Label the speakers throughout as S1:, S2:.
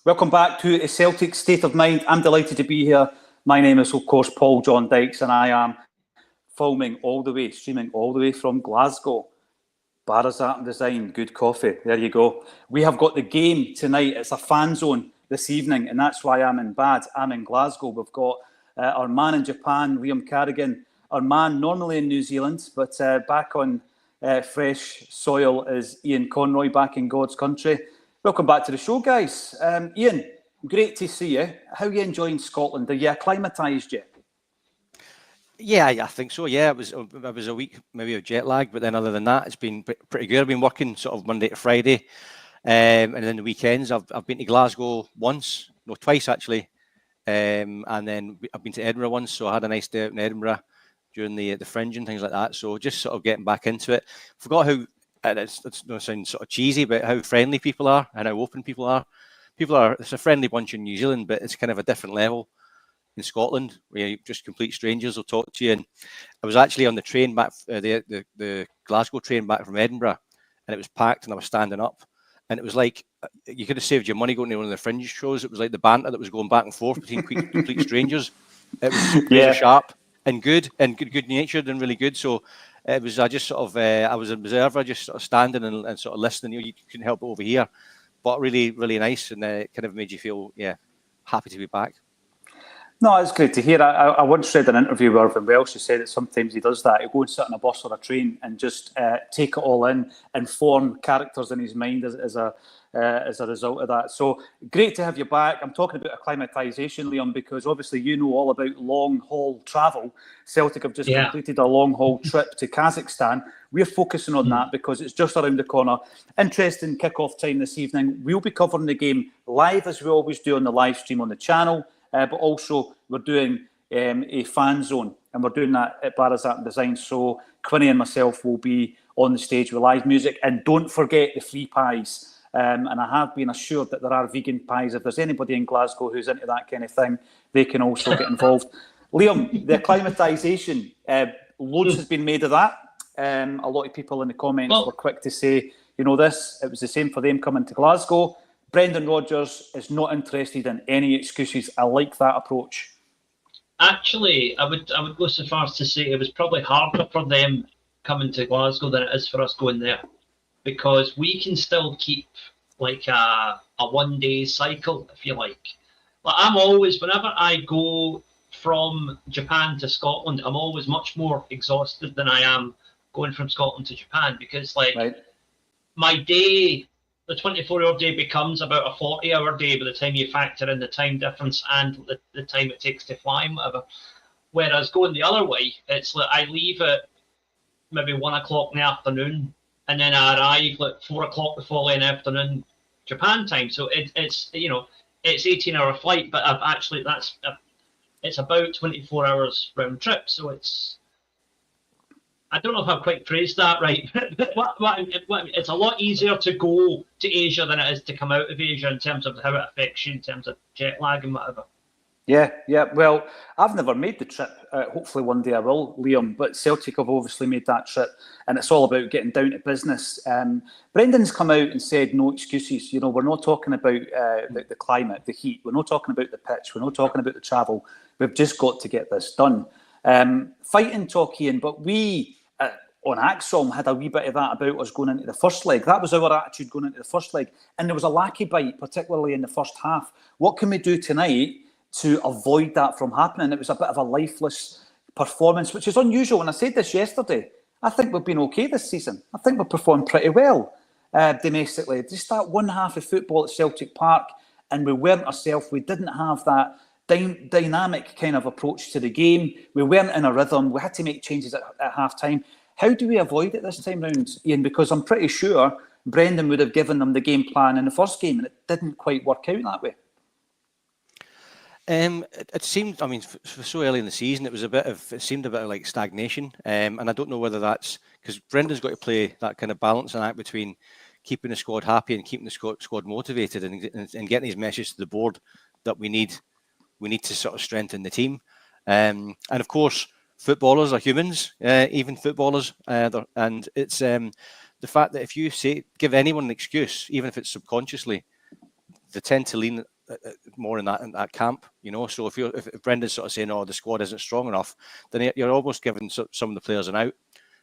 S1: Welcome back to Celtic State of Mind. I'm delighted to be here. My name is, of course, Paul John Dykes, and I am streaming all the way from Glasgow. BAaD Design, good coffee. There you go. We have got the game tonight. It's a fan zone this evening, and that's why I'm in BAaD. I'm in Glasgow. We've got our man in Japan, Liam Carrigan, our man normally in New Zealand, but back on fresh soil is Ian Conroy, back in God's country. Welcome back to the show, guys. Ian, great to see you. How are you enjoying Scotland? Are you acclimatised yet?
S2: Yeah, I think so. Yeah, it was a week maybe of jet lag, but then other than that, it's been pretty good. I've been working sort of Monday to Friday, and then the weekends I've been to Glasgow twice actually, and then I've been to Edinburgh once. So I had a nice day out in Edinburgh during the fringe and things like that. So just sort of getting back into it. Forgot how. It's not sound sort of cheesy, but how friendly people are and how open people are. It's a friendly bunch in New Zealand, but it's kind of a different level in Scotland where just complete strangers will talk to you. And I was actually on the train back, the Glasgow train back from Edinburgh, and it was packed, and I was standing up, and it was like you could have saved your money going to one of the fringe shows. It was like the banter that was going back and forth between complete strangers. It was razor sharp and good natured and really good. So it was, I was an observer, just sort of standing and sort of listening. You couldn't help but overhear, but really, really nice, and it kind of made you feel, happy to be back.
S1: No, it's great to hear. I once read an interview with Irvin Welsh who said that sometimes he does that. He'll go and sit on a bus or a train and just take it all in and form characters in his mind as a result of that. So great to have you back. I'm talking about acclimatisation, Liam, because obviously you know all about long-haul travel. Celtic have just completed a long-haul trip to Kazakhstan. We're focusing on that because it's just around the corner. Interesting kick-off time this evening. We'll be covering the game live, as we always do on the live stream on the channel. But also we're doing a fan zone, and we're doing that at BAaD Design. So Quinny and myself will be on the stage with live music, and don't forget the free pies. And I have been assured that there are vegan pies. If there's anybody in Glasgow who's into that kind of thing, they can also get involved. Liam, the acclimatisation, loads has been made of that. A lot of people in the comments were quick to say, it was the same for them coming to Glasgow. Brendan Rodgers is not interested in any excuses. I like that approach.
S3: Actually, I would go so far as to say it was probably harder for them coming to Glasgow than it is for us going there, because we can still keep like a 1 day cycle, if you like. But I'm always, whenever I go from Japan to Scotland, I'm always much more exhausted than I am going from Scotland to Japan, because my day, the 24-hour day becomes about a 40-hour day by the time you factor in the time difference and the time it takes to fly and whatever. Whereas going the other way, it's like I leave at maybe 1 o'clock in the afternoon, and then I arrive at 4 o'clock the following afternoon, Japan time. So it's 18-hour flight, but it's about 24 hours round trip. So I don't know if I've quite phrased that right. It's a lot easier to go to Asia than it is to come out of Asia in terms of how it affects you in terms of jet lag and whatever.
S1: Yeah. Well, I've never made the trip. Hopefully one day I will, Liam. But Celtic have obviously made that trip, and it's all about getting down to business. Brendan's come out and said no excuses. We're not talking about the climate, the heat. We're not talking about the pitch. We're not talking about the travel. We've just got to get this done. Fighting talk, Ian, but we on Acsom had a wee bit of that about us going into the first leg. That was our attitude going into the first leg. And there was a lackey bite, particularly in the first half. What can we do tonight to avoid that from happening? It was a bit of a lifeless performance, which is unusual. And I said this yesterday. I think we've been okay this season. I think we've performed pretty well domestically. Just that one half of football at Celtic Park, and we weren't ourselves. We didn't have that dynamic kind of approach to the game. We weren't in a rhythm. We had to make changes at half-time. How do we avoid it this time round, Ian? Because I'm pretty sure Brendan would have given them the game plan in the first game, and it didn't quite work out that way.
S2: It seemed, for so early in the season, it seemed a bit of like stagnation. And I don't know whether that's because Brendan's got to play that kind of balancing act between keeping the squad happy and keeping the squad motivated and getting his message to the board that we need to sort of strengthen the team. And of course, footballers are humans, even footballers, and it's the fact that if you give anyone an excuse, even if it's subconsciously, they tend to lean more in that camp, you know. So if Brendan's sort of saying, "Oh, the squad isn't strong enough," then you're almost giving some of the players an out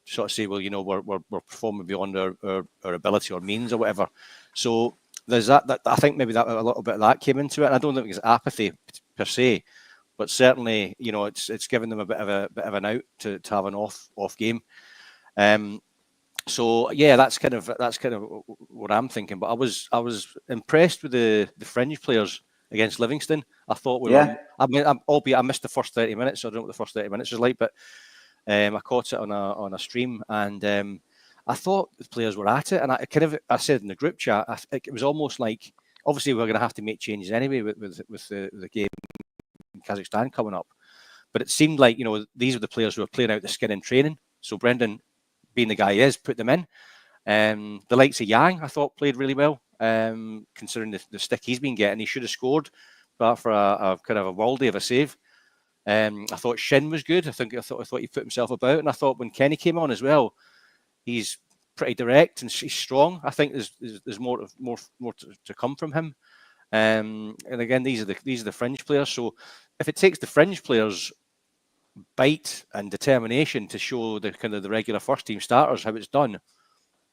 S2: to sort of say, "Well, you know, we're performing beyond our ability or means or whatever." So there's that. I think maybe that a little bit of that came into it. And I don't think it's apathy per se, but certainly, you know, it's given them a bit of an out to have an off game. So yeah, that's kind of what I'm thinking. But I was impressed with the fringe players against Livingston. I thought albeit I missed the first 30 minutes, so I don't know what the first 30 minutes was like, but I caught it on a stream, and I thought the players were at it. And I said in the group chat, it was almost like, obviously we're going to have to make changes anyway with the game in Kazakhstan coming up. But it seemed like, you know, these were the players who were playing out the skin in training. So Brendan, being the guy he is, put them in. The likes of Yang, I thought, played really well, considering the stick he's been getting. He should have scored, but for a kind of a worldie of a save. I thought Shin was good. I thought he put himself about, and I thought when Kenny came on as well, he's pretty direct and he's strong. I think there's more to come from him. And again, these are the fringe players. So if it takes the fringe players bite and determination to show the kind of the regular first team starters how it's done,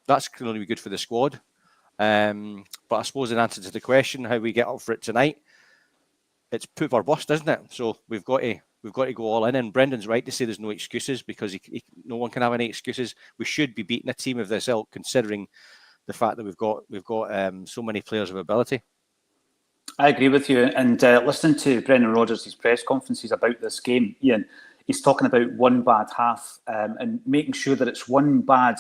S2: that's going to be good for the squad. But I suppose in answer to the question how we get up for it tonight, it's poop or bust, isn't it? So we've got to go all in. And Brendan's right to say there's no excuses, because no one can have any excuses. We should be beating a team of this ilk, considering the fact that we've got so many players of ability.
S1: I agree with you. And listening to Brendan Rodgers' press conferences about this game, Ian, he's talking about one bad half and making sure that it's one bad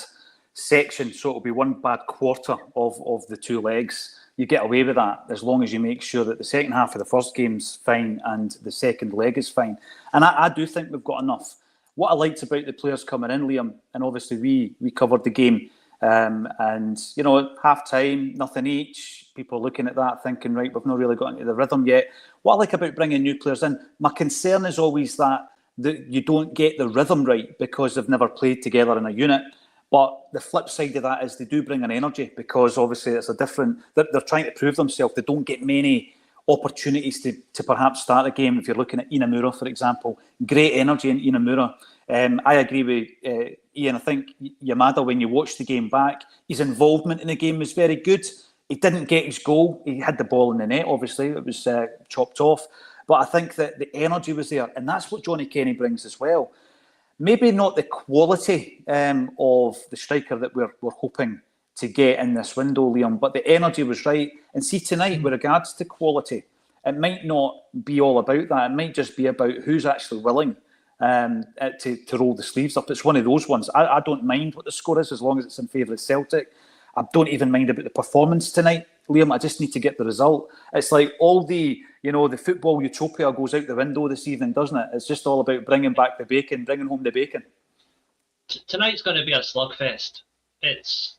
S1: section, so it'll be one bad quarter of the two legs. You get away with that as long as you make sure that the second half of the first game's fine and the second leg is fine. And I do think we've got enough. What I liked about the players coming in, Liam, and obviously we covered the game, and, you know, half-time, nothing each, people looking at that thinking, right, we've not really got into the rhythm yet. What I like about bringing new players in, my concern is always that you don't get the rhythm right because they've never played together in a unit. But the flip side of that is they do bring an energy, because obviously it's a different, they're trying to prove themselves. They don't get many opportunities to perhaps start a game. If you're looking at Inamura, for example, great energy in Inamura. I agree with Ian. I think Yamada, when you watch the game back, his involvement in the game was very good. He didn't get his goal. He had the ball in the net, obviously. It was chopped off. But I think that the energy was there. And that's what Johnny Kenny brings as well. Maybe not the quality of the striker that we're hoping to get in this window, Liam, but the energy was right. And see, tonight, with regards to quality, it might not be all about that. It might just be about who's actually willing to roll the sleeves up. It's one of those ones. I don't mind what the score is as long as it's in favour of Celtic. I don't even mind about the performance tonight, Liam. I just need to get the result. It's like all the football utopia goes out the window this evening, doesn't it? It's just all about bringing back the bacon, bringing home the bacon.
S3: Tonight's going to be a slugfest. It's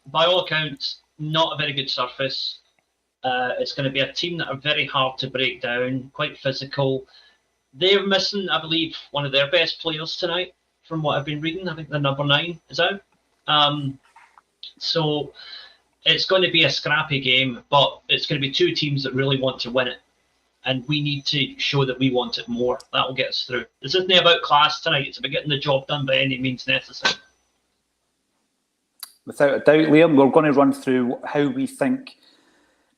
S3: by all accounts not a very good surface. It's going to be a team that are very hard to break down, quite physical. They're missing, I believe, one of their best players tonight, from what I've been reading. I think the number 9 is out. So it's going to be a scrappy game, but it's going to be two teams that really want to win it. And we need to show that we want it more. That will get us through. This isn't about class tonight. It's about getting the job done by any means necessary.
S1: Without a doubt, Liam, we're going to run through how we think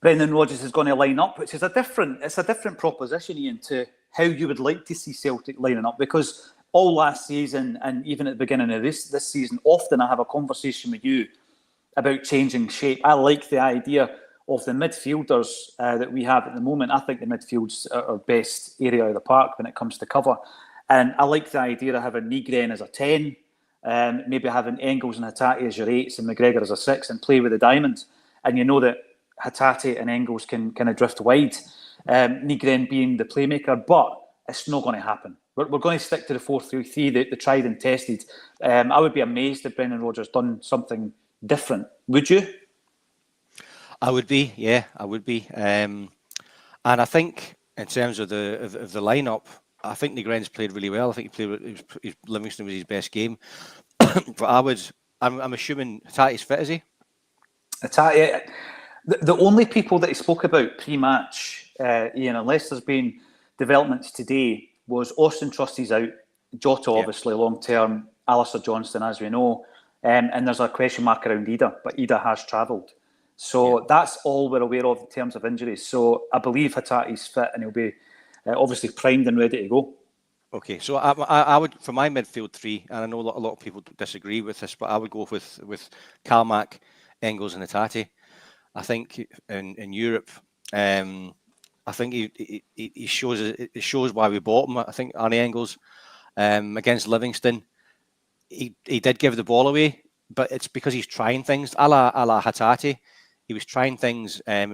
S1: Brendan Rodgers is going to line up, which is a different proposition, Ian, to how you would like to see Celtic lining up. Because all last season, and even at the beginning of this season, often I have a conversation with you about changing shape. I like the idea of the midfielders that we have at the moment. I think the midfield's our best area of the park when it comes to cover. And I like the idea of having Nygren as a 10, maybe having Engels and Hatate as your 8s and McGregor as a 6, and play with the diamond. And you know that Hatate and Engels can kind of drift wide, Nygren being the playmaker, but it's not going to happen. We're going to stick to the 4-3-3, the tried and tested. I would be amazed if Brendan Rodgers done something different. Would you?
S2: I would be, yeah, I would be. And I think in terms of the lineup, I think Nygren's played really well. I think Livingston was his best game. But I'm assuming Hatate's fit, is he?
S1: Hatate, The only people that he spoke about pre-match, Ian, unless there's been developments today, was Austin Trusty's out, Jota obviously long-term, Alistair Johnston, as we know, and there's a question mark around Ida, but Ida has travelled. So that's all we're aware of in terms of injuries. So I believe Hatate's fit and he'll be obviously primed and ready to go.
S2: Okay, so I would, for my midfield three, and I know a lot of people disagree with this, but I would go with Kalmak, Engels, and Hatate. I think in Europe, I think he shows why we bought him. I think Arne Engels against Livingston, he did give the ball away, but it's because he's trying things, a la Hatate. He was trying things and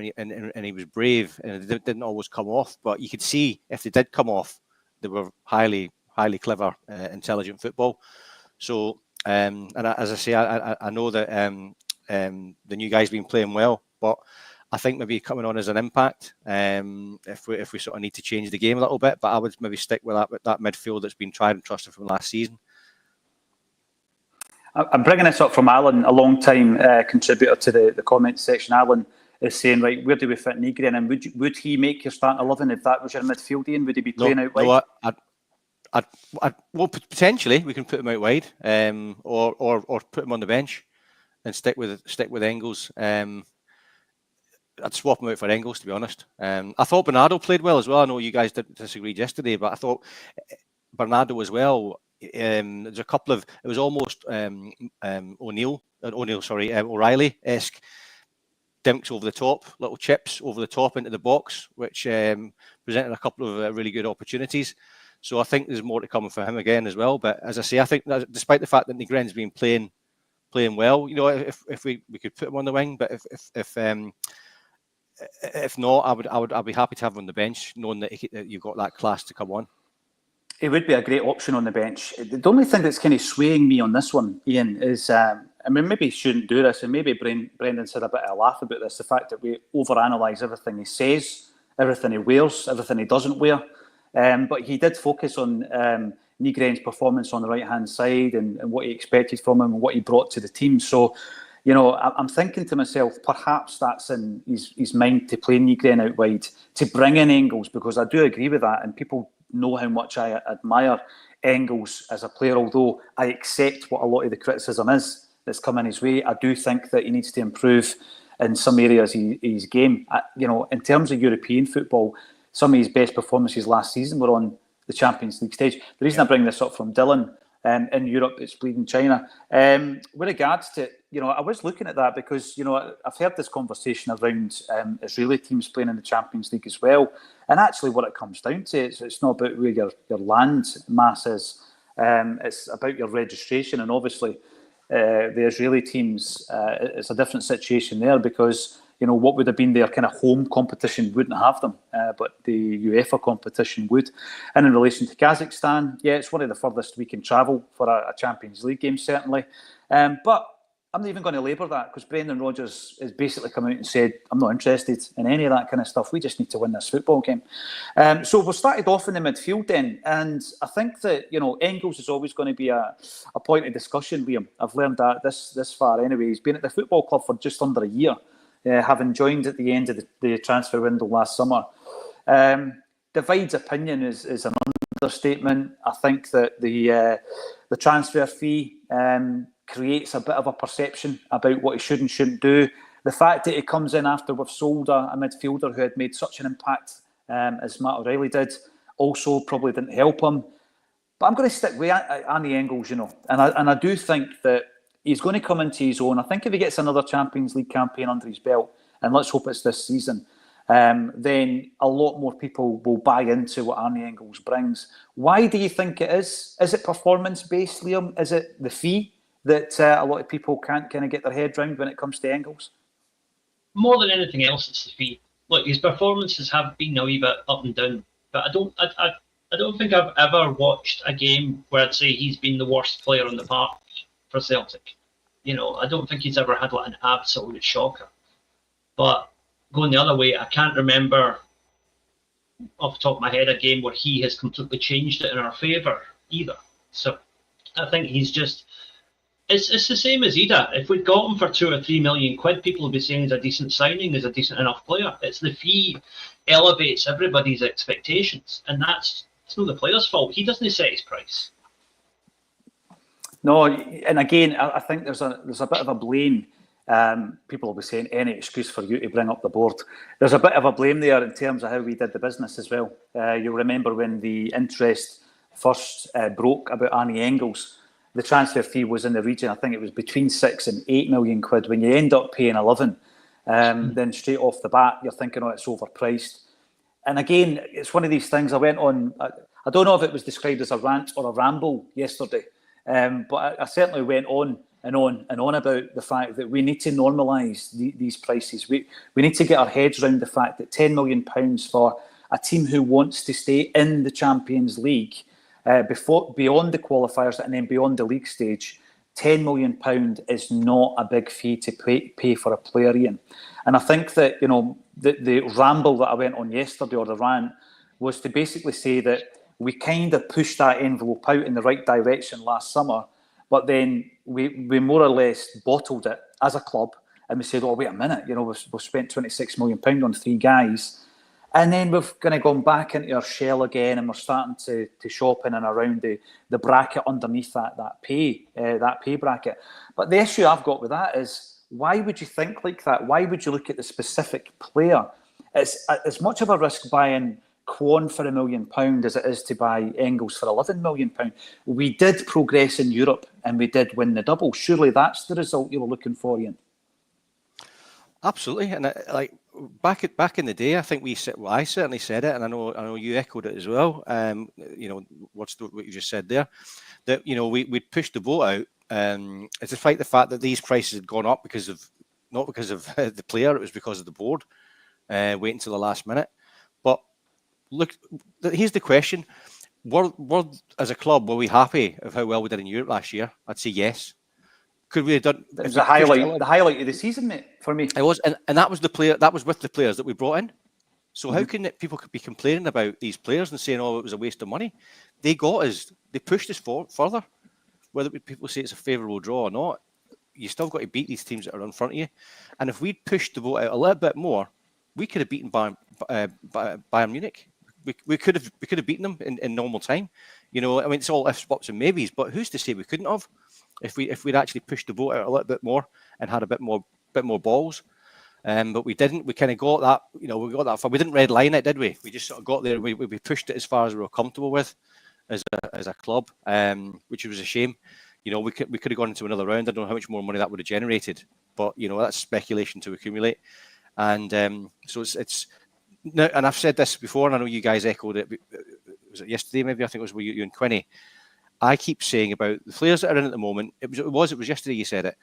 S2: he was brave, and it didn't always come off. But you could see if they did come off, they were highly clever, intelligent football. So, and as I say, I know that the new guy's been playing well, but I think maybe coming on as an impact, if we sort of need to change the game a little bit. But I would maybe stick with that midfield that's been tried and trusted from last season.
S1: I'm bringing this up from Alan, a long-time contributor to the comments section. Alan is saying, right, where do we fit Nygren? And would he make your starting 11 if that was your midfield, Ian? Would he be playing out wide?
S2: No, well, potentially we can put him out wide, or put him on the bench and stick with Engels. I'd swap him out for Engels, to be honest. I thought Bernardo played well as well. I know you guys disagreed yesterday, but I thought Bernardo as well. There's a couple of, it was almost O'Reilly-esque dinks over the top, little chips over the top into the box, which presented a couple of really good opportunities. So I think there's more to come for him again as well. But as I say, I think that despite the fact that Nygren's been playing well, you know, if we could put him on the wing, but if not, I'd be happy to have him on the bench, knowing that you've got that class to come on.
S1: It would be a great option on the bench. The only thing that's kind of swaying me on this one, Ian, is, I mean, maybe he shouldn't do this, and maybe Brendan's had a bit of a laugh about this, the fact that we overanalyse everything he says, everything he wears, everything he doesn't wear. But he did focus on Nygren's performance on the right-hand side and what he expected from him and what he brought to the team. So, you know, I'm thinking to myself, perhaps that's in his mind to play Nygren out wide, to bring in Engels, because I do agree with that, and people know how much I admire Engels as a player, although I accept what a lot of the criticism is that's coming his way. I do think that he needs to improve in some areas of his game. You know, in terms of European football, some of his best performances last season were on the Champions League stage. The reason I bring this up from Dylan, in Europe, it's bleeding China. With regards to, you know, I was looking at that because, you know, I've heard this conversation around Israeli teams playing in the Champions League as well. And actually what it comes down to, it's not about where your land mass is. It's about your registration. And obviously the Israeli teams, it's a different situation there because, you know, what would have been their kind of home competition wouldn't have them, but the UEFA competition would. And in relation to Kazakhstan, yeah, it's one of the furthest we can travel for a Champions League game, certainly. But I'm not even going to labour that because Brendan Rodgers has basically come out and said, I'm not interested in any of that kind of stuff. We just need to win this football game. So we've started off in the midfield then. And I think that, you know, Engels is always going to be a point of discussion with him. I've learned that this far anyway. He's been at the football club for just under a year. Having joined at the end of the transfer window last summer. Divides opinion is an understatement. I think that the transfer fee creates a bit of a perception about what he should and shouldn't do. The fact that he comes in after we've sold a midfielder who had made such an impact as Matt O'Reilly did also probably didn't help him. But I'm going to stick with Arne Engels, you know, and I do think that he's going to come into his own. I think if he gets another Champions League campaign under his belt, and let's hope it's this season, then a lot more people will buy into what Arne Engels brings. Why do you think it is? Is it performance-based, Liam? Is it the fee that a lot of people can't kind of get their head round when it comes to Engels?
S3: More than anything else, it's the fee. Look, his performances have been a wee bit up and down, but I don't think I've ever watched a game where I'd say he's been the worst player on the park for Celtic. You know, I don't think he's ever had like an absolute shocker. But going the other way, I can't remember off the top of my head a game where he has completely changed it in our favour either. So I think he's just, It's the same as Ida. If we'd got him for 2 or 3 million quid, people would be saying he's a decent signing, he's a decent enough player. It's the fee elevates everybody's expectations, and it's not the player's fault. He doesn't set his price.
S1: No, and again, I think there's a bit of a blame. People will be saying any excuse for you to bring up the board. There's a bit of a blame there in terms of how we did the business as well. You'll remember when the interest first broke about Arne Engels, the transfer fee was in the region, I think it was between 6 and 8 million quid. When you end up paying 11, then straight off the bat, you're thinking, oh, it's overpriced. And again, it's one of these things. I went on, I don't know if it was described as a rant or a ramble yesterday, but I certainly went on and on and on about the fact that we need to normalise these prices. We need to get our heads around the fact that £10 million for a team who wants to stay in the Champions League beyond the qualifiers and then beyond the league stage, £10 million is not a big fee to pay for a player, Ian. And I think that, you know, the ramble that I went on yesterday, or the rant, was to basically say that we kind of pushed that envelope out in the right direction last summer, but then we more or less bottled it as a club, and we said, oh, wait a minute, you know, we've spent £26 million on 3 guys. And then we've kind of gone back into our shell again, and we're starting to shop in and around the bracket underneath that pay bracket. But the issue I've got with that is, why would you think like that? Why would you look at the specific player? It's as much of a risk buying Kwon for £1 million as it is to buy Engels for £11 million. We did progress in Europe and we did win the double. Surely that's the result you were looking for, Ian.
S2: Absolutely, and like back in the day, I think I certainly said it, and I know you echoed it as well. You know, what you just said there, that, you know, we'd pushed the boat out. It's despite the fact that these prices had gone up not because of the player, it was because of the board waiting until the last minute. But look, here's the question: were as a club, were we happy of how well we did in Europe last year? I'd say yes. Could we have done? It was the
S1: highlight of the season, mate, for me.
S2: It was, and that was the player. That was with the players that we brought in. So how can people be complaining about these players and saying, "Oh, it was a waste of money"? They got us. They pushed us further. Whether people say it's a favourable draw or not, you still got to beat these teams that are in front of you. And if we'd pushed the boat out a little bit more, we could have beaten Bayern Munich. We could have beaten them in normal time. You know, I mean, it's all ifs, buts, and maybes. But who's to say we couldn't have? If we'd actually pushed the boat out a little bit more and had a bit more balls, but we didn't. We kind of got that, you know, we got that far. We didn't red line it, did we? We just sort of got there. We pushed it as far as we were comfortable with as a club, which was a shame. You know, we could have gone into another round. I don't know how much more money that would have generated, but you know, that's speculation to accumulate. And so it's now, and I've said this before, and I know you guys echoed it. Was it yesterday? Maybe I think it was you and Quinny. I keep saying about the players that are in at the moment. It was yesterday you said it.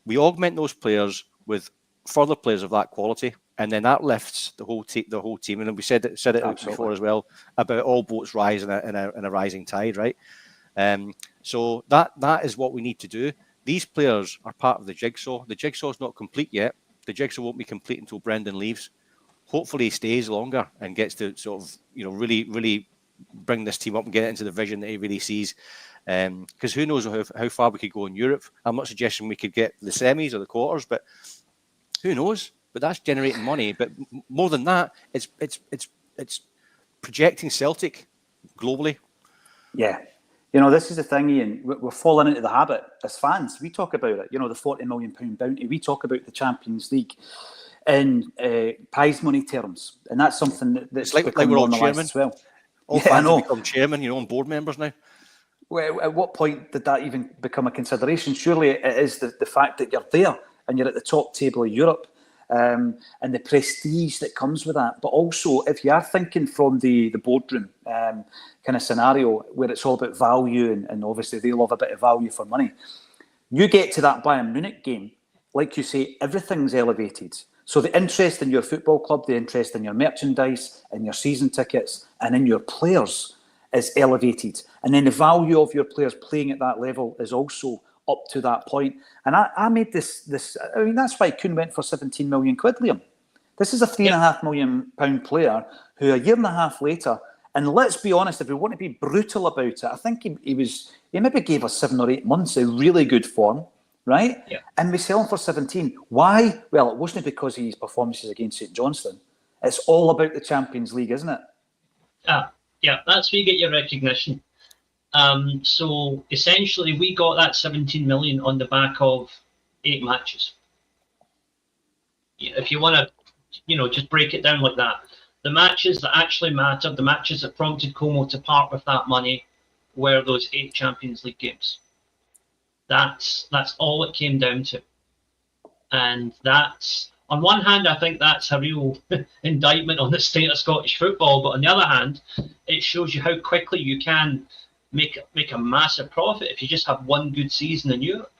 S2: We augment those players with further players of that quality, and then that lifts the whole team. And we said it before as well about all boats rise in a rising tide, right? So that is what we need to do. These players are part of the jigsaw. The jigsaw is not complete yet. The jigsaw won't be complete until Brendan leaves. Hopefully, he stays longer and gets to sort of, you know, really bring this team up and get it into the vision that he really sees. Because who knows how far we could go in Europe. I'm not suggesting we could get the semis or the quarters, but who knows? But that's generating money. But more than that, it's projecting Celtic globally.
S1: Yeah. You know, this is the thing, Ian. We're falling into the habit as fans. We talk about it. You know, the £40 million bounty. We talk about the Champions League in prize money terms, and that's something that's
S2: like we're all chairman
S1: as well.
S2: All fans have become chairman, you know, and board members now.
S1: Well, at what point did that even become a consideration? Surely it is the fact that you're there and you're at the top table of Europe, and the prestige that comes with that. But also, if you are thinking from the boardroom kind of scenario where it's all about value, and obviously they love a bit of value for money, you get to that Bayern Munich game, like you say, everything's elevated. So the interest in your football club, the interest in your merchandise, in your season tickets, and in your players is elevated. And then the value of your players playing at that level is also up to that point. And I made this. I mean, that's why Kuhn went for 17 million quid, Liam. This is a £3.5 million player who a year and a half later And let's be honest, if we want to be brutal about it, I think he maybe gave us 7 or 8 months of really good form, right?
S3: Yeah.
S1: And we sell him for 17. Why? Well, it wasn't because of his performances against St Johnstone. It's all about the Champions League, isn't it?
S3: Yeah, that's where you get your recognition. So essentially, we got that 17 million on the back of 8 matches. If you want to, just break it down like that. The matches that actually mattered, the matches that prompted Como to part with that money, were those 8 Champions League games. That's all it came down to. And that's, on one hand, I think that's a real indictment on the state of Scottish football. But on the other hand, it shows you how quickly you can make a massive profit if you just have one good season in Europe.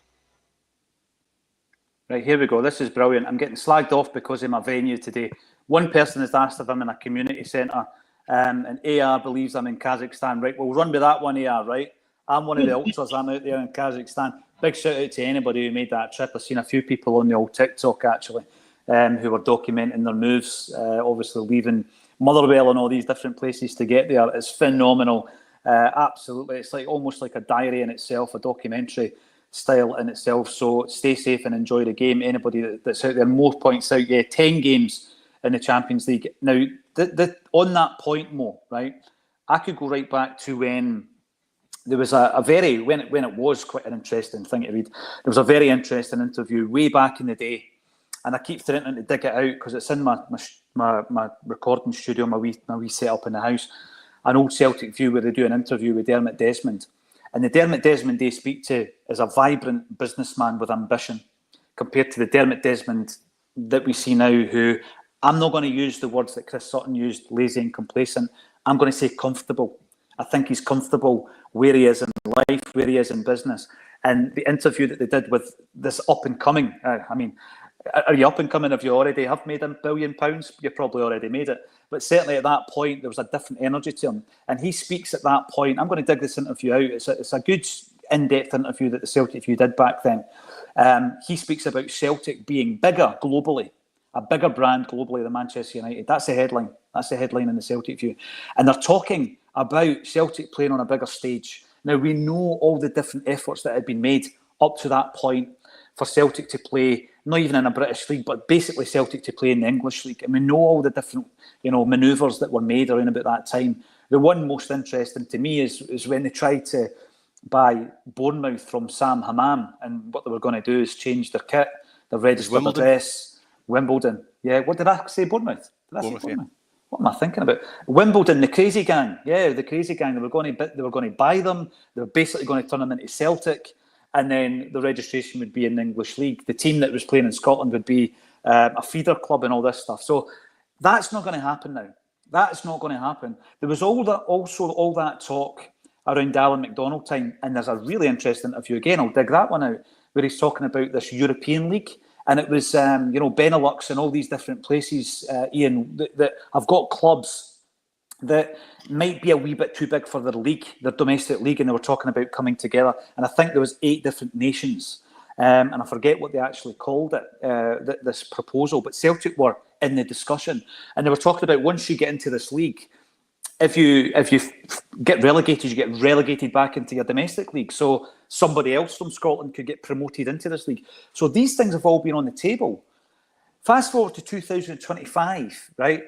S1: Right, here we go. This is brilliant. I'm getting slagged off because of my venue today. One person has asked if I'm in a community centre, and AR believes I'm in Kazakhstan. Right, we'll run with that one, AR, right? I'm one of the ultras. I'm out there in Kazakhstan. Big shout out to anybody who made that trip. I've seen a few people on the old TikTok, actually, who were documenting their moves, obviously leaving Motherwell and all these different places to get there. It's phenomenal. Absolutely. It's like almost like a diary in itself, a documentary style in itself. So stay safe and enjoy the game. Anybody that's out there, Mo points out, 10 games in the Champions League. Now, on that point, Mo, right, I could go right back to when there was when it was quite an interesting thing to read. There was a very interesting interview way back in the day, and I keep threatening to dig it out because it's in my recording studio, my wee setup in the house. An old Celtic View where they do an interview with Dermot Desmond. And the Dermot Desmond they speak to is a vibrant businessman with ambition compared to the Dermot Desmond that we see now, who, I'm not going to use the words that Chris Sutton used, lazy and complacent. I'm going to say comfortable. I think he's comfortable where he is in life, where he is in business. And the interview that they did with this up-and-coming, are you up-and-coming if you already have made £1 billion? You probably already made it. But certainly at that point, there was a different energy to him. And he speaks at that point. I'm going to dig this interview out. It's a good in-depth interview that the Celtic View did back then. He speaks about Celtic being bigger globally, a bigger brand globally than Manchester United. That's the headline. That's the headline in the Celtic View. And they're talking about Celtic playing on a bigger stage. Now, we know all the different efforts that had been made up to that point for Celtic to play, not even in a British league, but basically Celtic to play in the English league. And we know all the different, manoeuvres that were made around about that time. The one most interesting to me is when they tried to buy Bournemouth from Sam Hammam, and what they were going to do is change their kit, their registered address. Wimbledon. Yeah, what did I say? Bournemouth? Did I say Bournemouth? Yeah. What am I thinking about? Wimbledon, the crazy gang. Yeah, the crazy gang. They were going to buy them. They were basically going to turn them into Celtic. And then the registration would be in the English League. The team that was playing in Scotland would be a feeder club and all this stuff. So that's not going to happen now. That's not going to happen. There was all that talk around Alan McDonald time, and there's a really interesting interview again. I'll dig that one out, where he's talking about this European League, and it was Benelux and all these different places, Ian, that have got clubs that might be a wee bit too big for their league, their domestic league, and they were talking about coming together. And I think there was 8 different nations, and I forget what they actually called it, this proposal, but Celtic were in the discussion, and they were talking about once you get into this league, if you get relegated, you get relegated back into your domestic league. So somebody else from Scotland could get promoted into this league. So these things have all been on the table. Fast forward to 2025, right?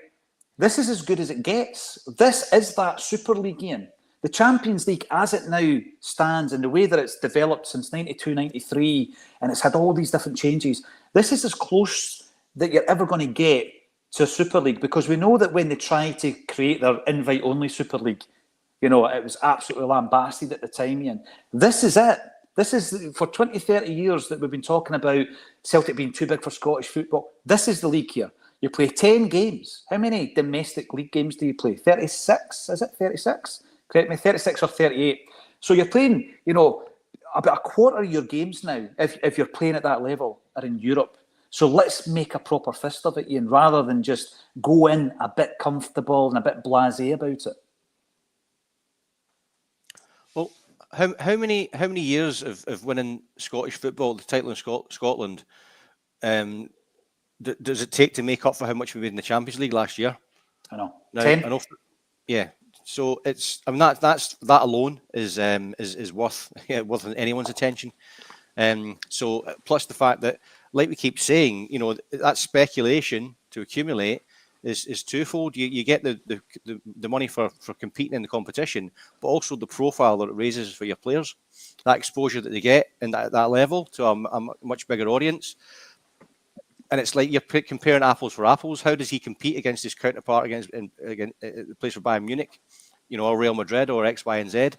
S1: This is as good as it gets. This is that Super League, Ian. The Champions League, as it now stands, and the way that it's developed since 92, 93, and it's had all these different changes, this is as close that you're ever going to get to a Super League, because we know that when they tried to create their invite-only Super League, it was absolutely lambasted at the time, Ian. This is it. This is, for 20, 30 years that we've been talking about Celtic being too big for Scottish football. This is the league here. You play 10 games. How many domestic league games do you play? 36? Is it 36? Correct me, 36 or 38. So you're playing, about a quarter of your games now, if you're playing at that level, are in Europe. So let's make a proper fist of it, Ian, rather than just go in a bit comfortable and a bit blasé about it.
S2: Well, how many years of winning Scottish football, the title in Scotland, does it take to make up for how much we made in the Champions League last year?
S1: I know.
S2: Now,
S1: 10?
S2: I know, yeah. So it's, I mean, that alone is worth worth anyone's attention. So plus the fact that, like we keep saying, you know, that speculation to accumulate is twofold. You get the money for competing in the competition, but also the profile that it raises for your players, that exposure that they get in that level to a much bigger audience. And it's like you're comparing apples for apples. How does he compete against his counterpart against the place for Bayern Munich, you know, or Real Madrid or X, Y, and Z,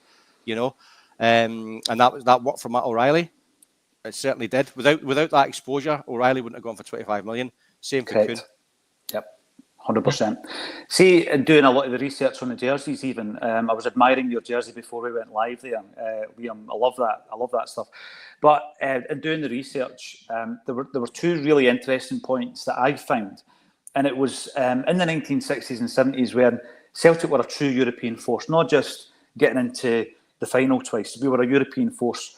S2: you know? And that worked for Matt O'Reilly. It certainly did. Without that exposure, O'Reilly wouldn't have gone for 25 million. Same for Kuhn.
S1: Yep, 100%. See, in doing a lot of the research on the jerseys, even I was admiring your jersey before we went live there. Liam, I love that. I love that stuff. But in doing the research, there were two really interesting points that I found, and it was in the 1960s and 70s when Celtic were a true European force, not just getting into the final twice. We were a European force.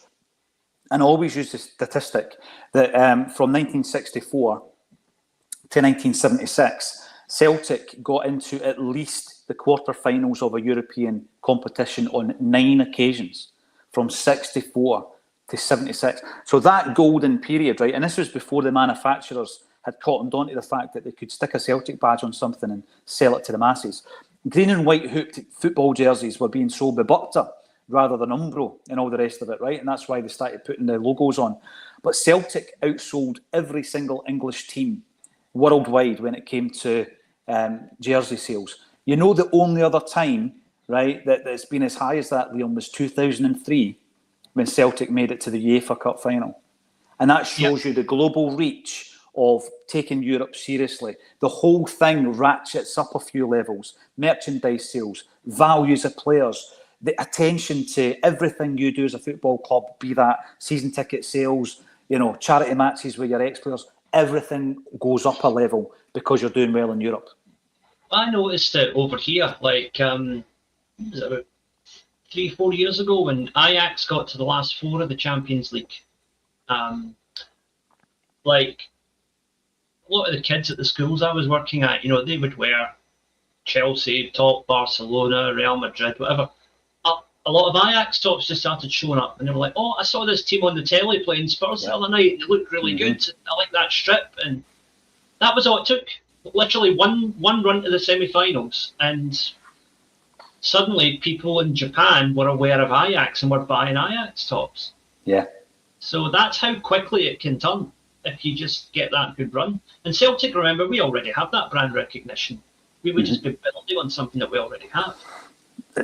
S1: And I always use the statistic that from 1964 to 1976, Celtic got into at least the quarterfinals of a European competition on 9 occasions, from 64 to 76. So that golden period, right? And this was before the manufacturers had cottoned onto the fact that they could stick a Celtic badge on something and sell it to the masses. Green and white hooped football jerseys were being sold by Buckter rather than Umbro and all the rest of it, right? And that's why they started putting the logos on. But Celtic outsold every single English team worldwide when it came to jersey sales. You know, the only other time, right, that it's been as high as that, Liam, was 2003 when Celtic made it to the UEFA Cup final. And that shows you the global reach of taking Europe seriously. The whole thing ratchets up a few levels. Merchandise sales, values of players, the attention to everything you do as a football club, be that season ticket sales, you know, charity matches with your ex-players, everything goes up a level because you're doing well in Europe.
S3: I noticed it over here, like, was it about 3-4 years ago when Ajax got to the last 4 of the Champions League. Like, a lot of the kids at the schools I was working at, you know, they would wear Chelsea top, Barcelona, Real Madrid, whatever. A lot of Ajax tops just started showing up, and they were like, "Oh, I saw this team on the telly playing Spurs the other night. They looked really good. I like that strip." And that was all it took. Literally one run to the semi-finals, and suddenly people in Japan were aware of Ajax and were buying Ajax tops.
S1: Yeah.
S3: So that's how quickly it can turn if you just get that good run. And Celtic, remember, we already have that brand recognition. We would just be building on something that we already have.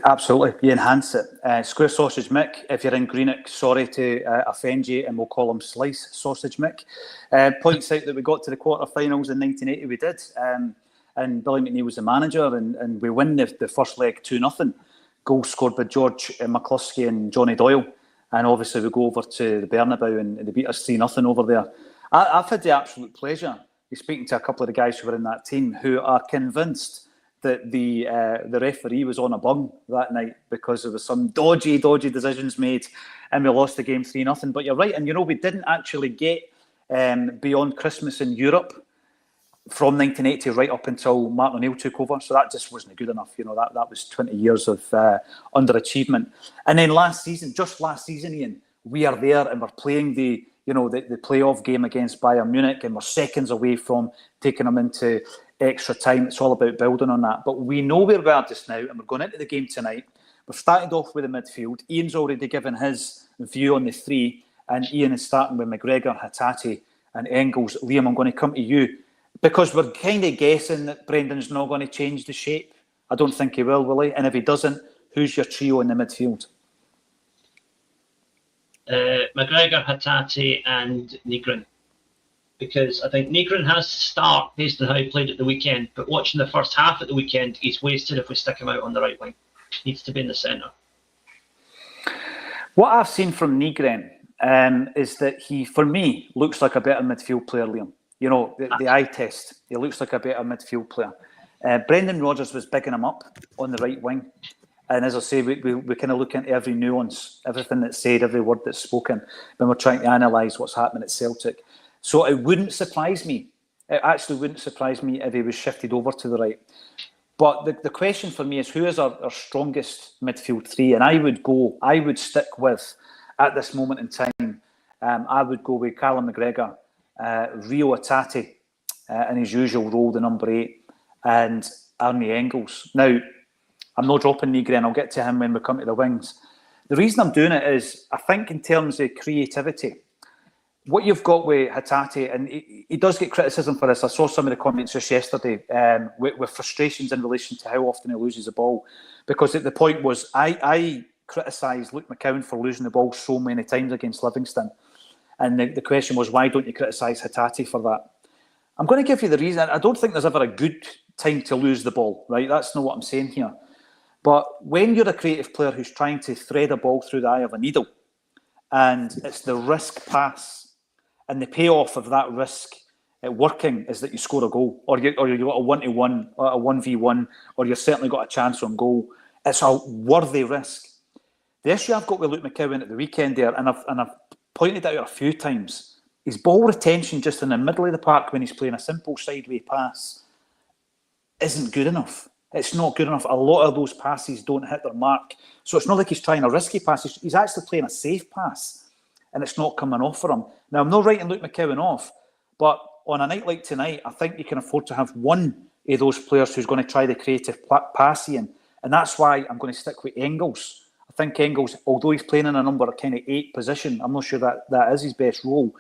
S1: Absolutely, you enhance it. Square Sausage Mick, if you're in Greenock, sorry to offend you, and we'll call him Slice Sausage Mick, points out that we got to the quarterfinals in 1980, we did, and Billy McNeil was the manager, and we win the first leg 2-0. Goals scored by George McCluskey and Johnny Doyle, and obviously we go over to the Bernabeu and they beat us 3-0 over there. I've had the absolute pleasure of speaking to a couple of the guys who were in that team who are convinced that the referee was on a bung that night because there was some dodgy decisions made and we lost the game 3-0. But you're right, and you know, we didn't actually get beyond Christmas in Europe from 1980 right up until Martin O'Neill took over, so that just wasn't good enough. You know, that was 20 years of underachievement. And then just last season, Ian, we are there and we're playing the playoff game against Bayern Munich, and we're seconds away from taking them into extra time. It's all about building on that. But we know where we are just now, and we're going into the game tonight. We've started off with the midfield. Ian's already given his view on the 3, and Ian is starting with McGregor, Hatate, and Engels. Liam, I'm going to come to you because we're kind of guessing that Brendan's not going to change the shape. I don't think he will he? And if he doesn't, who's your trio in the midfield?
S3: McGregor, Hatate, and Nygren. Because I think Nygren has to start based on how he played at the weekend, but watching the first half at the weekend, he's wasted if we stick him out on the right wing. He needs to be in the centre.
S1: What I've seen from Nygren is that he, for me, looks like a better midfield player, Liam. You know, the eye test, he looks like a better midfield player. Brendan Rodgers was bigging him up on the right wing. And as I say, we kind of look into every nuance, everything that's said, every word that's spoken, when we're trying to analyse what's happening at Celtic. So it wouldn't surprise me. It actually wouldn't surprise me if he was shifted over to the right. But the question for me is, who is our strongest midfield three? And I would stick with, at this moment in time, I would go with Callum McGregor, Rio Hatate in his usual role, the number 8, and Arne Engels. Now, I'm not dropping Nygren, I'll get to him when we come to the wings. The reason I'm doing it is, I think in terms of creativity, what you've got with Hatate, and he does get criticism for this. I saw some of the comments just yesterday with frustrations in relation to how often he loses the ball. Because the point was, I criticised Luke McCowan for losing the ball so many times against Livingston. And the question was, why don't you criticise Hatate for that? I'm going to give you the reason. I don't think there's ever a good time to lose the ball, right? That's not what I'm saying here. But when you're a creative player who's trying to thread a ball through the eye of a needle, and it's the risk pass, and the payoff of that risk working is that you score a goal, or you got a 1-to-1, or a 1v1, or you've certainly got a chance on goal. It's a worthy risk. The issue I've got with Luke McCowan at the weekend there, and I've pointed that out a few times, his ball retention just in the middle of the park when he's playing a simple sideways pass isn't good enough. It's not good enough. A lot of those passes don't hit their mark. So it's not like he's trying a risky pass. He's actually playing a safe pass, and it's not coming off for him. Now, I'm not writing Luke McCowan off, but on a night like tonight, I think you can afford to have one of those players who's going to try the creative passing, and that's why I'm going to stick with Engels. I think Engels, although he's playing in a number kind of 8 position, I'm not sure that is his best role.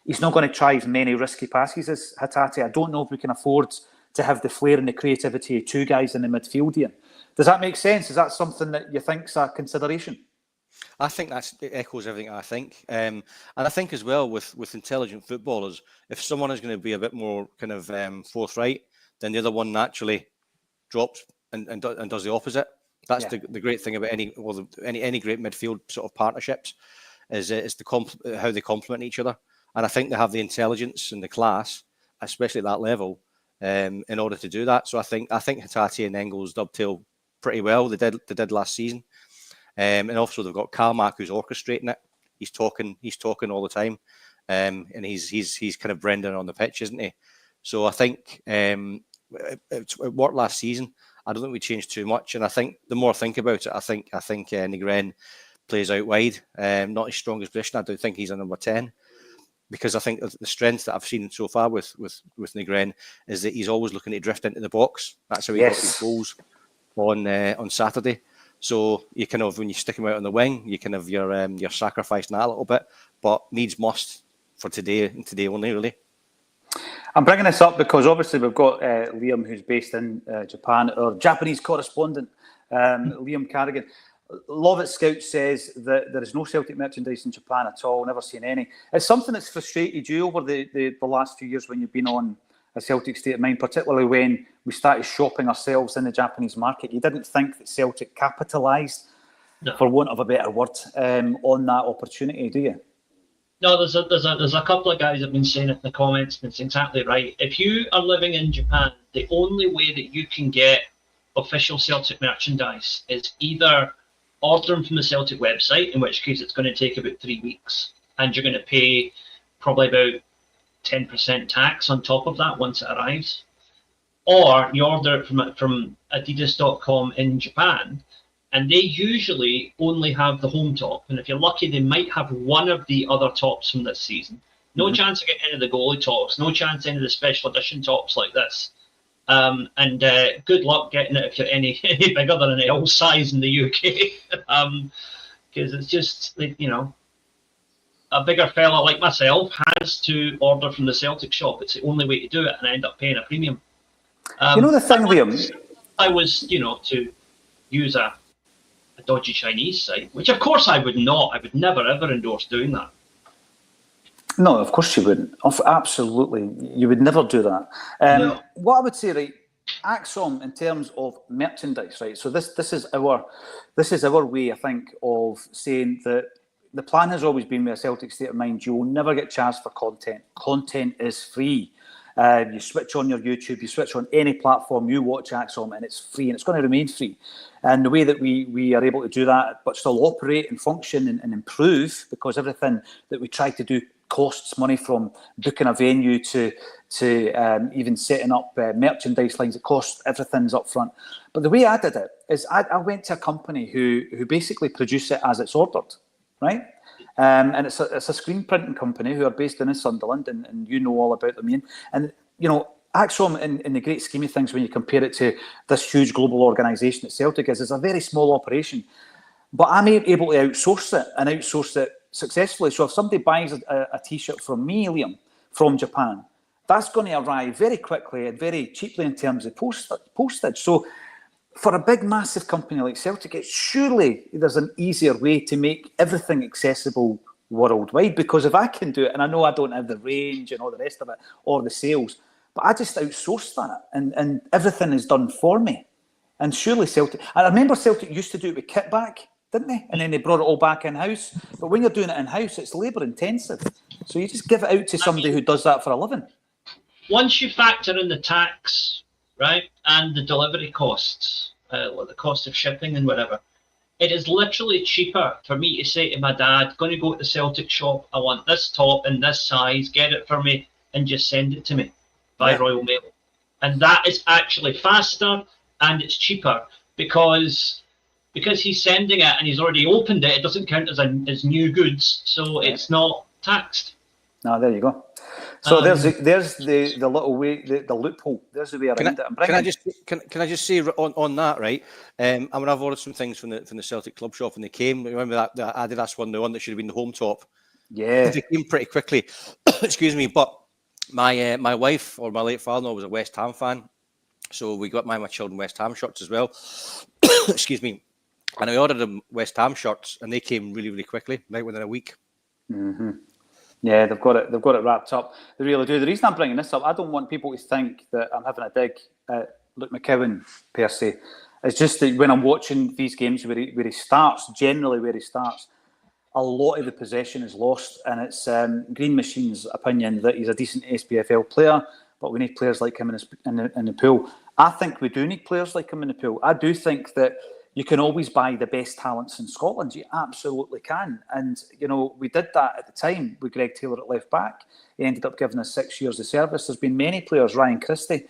S1: He's not going to try as many risky passes as Hatate. I don't know if we can afford to have the flair and the creativity of 2 guys in the midfield here. Does that make sense? Is that something that you think's a consideration?
S2: I think it echoes everything I think. And I think as well with intelligent footballers, if someone is going to be a bit more kind of forthright, then the other one naturally drops and does the opposite. That's the great thing about any great midfield sort of partnerships is how they complement each other. And I think they have the intelligence and the class, especially at that level, in order to do that. So I think Hatate and Engels dovetail pretty well. They did last season. And also they've got Carmack who's orchestrating it. He's talking all the time, and he's kind of Brendan on the pitch, isn't he? So I think it worked last season. I don't think we changed too much, and I think the more I think about it, I think Nygren plays out wide, not his strongest position. I don't think he's a number 10, because I think the strength that I've seen so far with Nygren is that he's always looking to drift into the box. That's how he got his goals on Saturday. So you kind of, when you stick him out on the wing, you kind of you're sacrificing that a little bit, but needs must for today and today only, really.
S1: I'm bringing this up because obviously we've got Liam, who's based in Japan, our Japanese correspondent, Liam Carrigan. Lovett Scout says that there is no Celtic merchandise in Japan at all, never seen any. It's something that's frustrated you over the last few years when you've been on a Celtic State of Mind, particularly when we started shopping ourselves in the Japanese market. You didn't think that Celtic capitalised, for want of a better word, on that opportunity, do you?
S3: No, there's a couple of guys that have been saying it in the comments, and it's exactly right. If you are living in Japan, the only way that you can get official Celtic merchandise is either ordering from the Celtic website, in which case it's going to take about 3 weeks, and you're going to pay probably about 10% tax on top of that once it arrives, or you order it from Adidas.com in Japan, and they usually only have the home top, and if you're lucky, they might have one of the other tops from this season. No chance of getting any of the goalie tops, no chance of any of the special edition tops like this. And good luck getting it if you're any bigger than an L size in the UK, because it's just, a bigger fella like myself has to order from the Celtic shop. It's the only way to do it, and I end up paying a premium.
S1: The thing, Liam,
S3: I was, to use a dodgy Chinese site, which of course I would not. I would never ever endorse doing that.
S1: No, of course you wouldn't. Absolutely, you would never do that.
S3: No.
S1: What I would say, right, Acsom in terms of merchandise, right? So this is our way, I think, of saying that the plan has always been with a Celtic State of Mind. You will never get charged for content. Content is free. You switch on your YouTube, you switch on any platform, you watch Acsom, and it's free, and it's going to remain free. And the way that we are able to do that, but still operate and function and improve, because everything that we try to do costs money, from booking a venue to to even setting up merchandise lines. It costs, everything's up front. But the way I did it is I went to a company who basically produce it as it's ordered, right? And it's a screen printing company who are based in Sunderland, and you know all about them, Ian. And, you know, Acsom, in the great scheme of things, when you compare it to this huge global organisation that Celtic is a very small operation. But I'm able to outsource it, and outsource it successfully. So if somebody buys a T-shirt from me, Liam, from Japan, that's going to arrive very quickly and very cheaply in terms of postage. So for a big, massive company like Celtic, surely there's an easier way to make everything accessible worldwide. Because if I can do it, and I know I don't have the range and all the rest of it, or the sales, but I just outsource that, and everything is done for me. And surely Celtic... I remember Celtic used to do it with kitback, didn't they? And then they brought it all back in-house. But when you're doing it in-house, it's labour-intensive. So you just give it out to somebody who does that for a living.
S3: Once you factor in the tax, right, and the delivery costs, like the cost of shipping and whatever, it is literally cheaper for me to say to my dad, going to go to the Celtic shop, I want this top in this size, get it for me, and just send it to me by Royal Mail. And that is actually faster and it's cheaper because he's sending it and he's already opened it. It doesn't count as new goods, so it's not taxed.
S1: No, there you go. So there's the little way, the loophole. There's the way around it.
S2: Can I just say on that, right? I mean, I've ordered some things from the Celtic Club shop and they came. Remember that Adidas one, the one that should have been the home top?
S1: Yeah,
S2: they came pretty quickly. Excuse me, but my wife or my late father-in-law was a West Ham fan, so we got my children West Ham shirts as well. Excuse me, and I ordered them West Ham shirts, and they came really, really quickly, right within a week.
S1: Mm-hmm. Yeah, they've got it wrapped up. They really do. The reason I'm bringing this up, I don't want people to think that I'm having a dig at Luke McKeown per se. It's just that when I'm watching these games where he starts, generally where he starts, a lot of the possession is lost, and it's Green Machine's opinion that he's a decent SPFL player, but we need players like him in the pool. I think we do need players like him in the pool. I do think that you can always buy the best talents in Scotland. You absolutely can. And, you know, we did that at the time with Greg Taylor at left back. He ended up giving us 6 years of service. There's been many players. Ryan Christie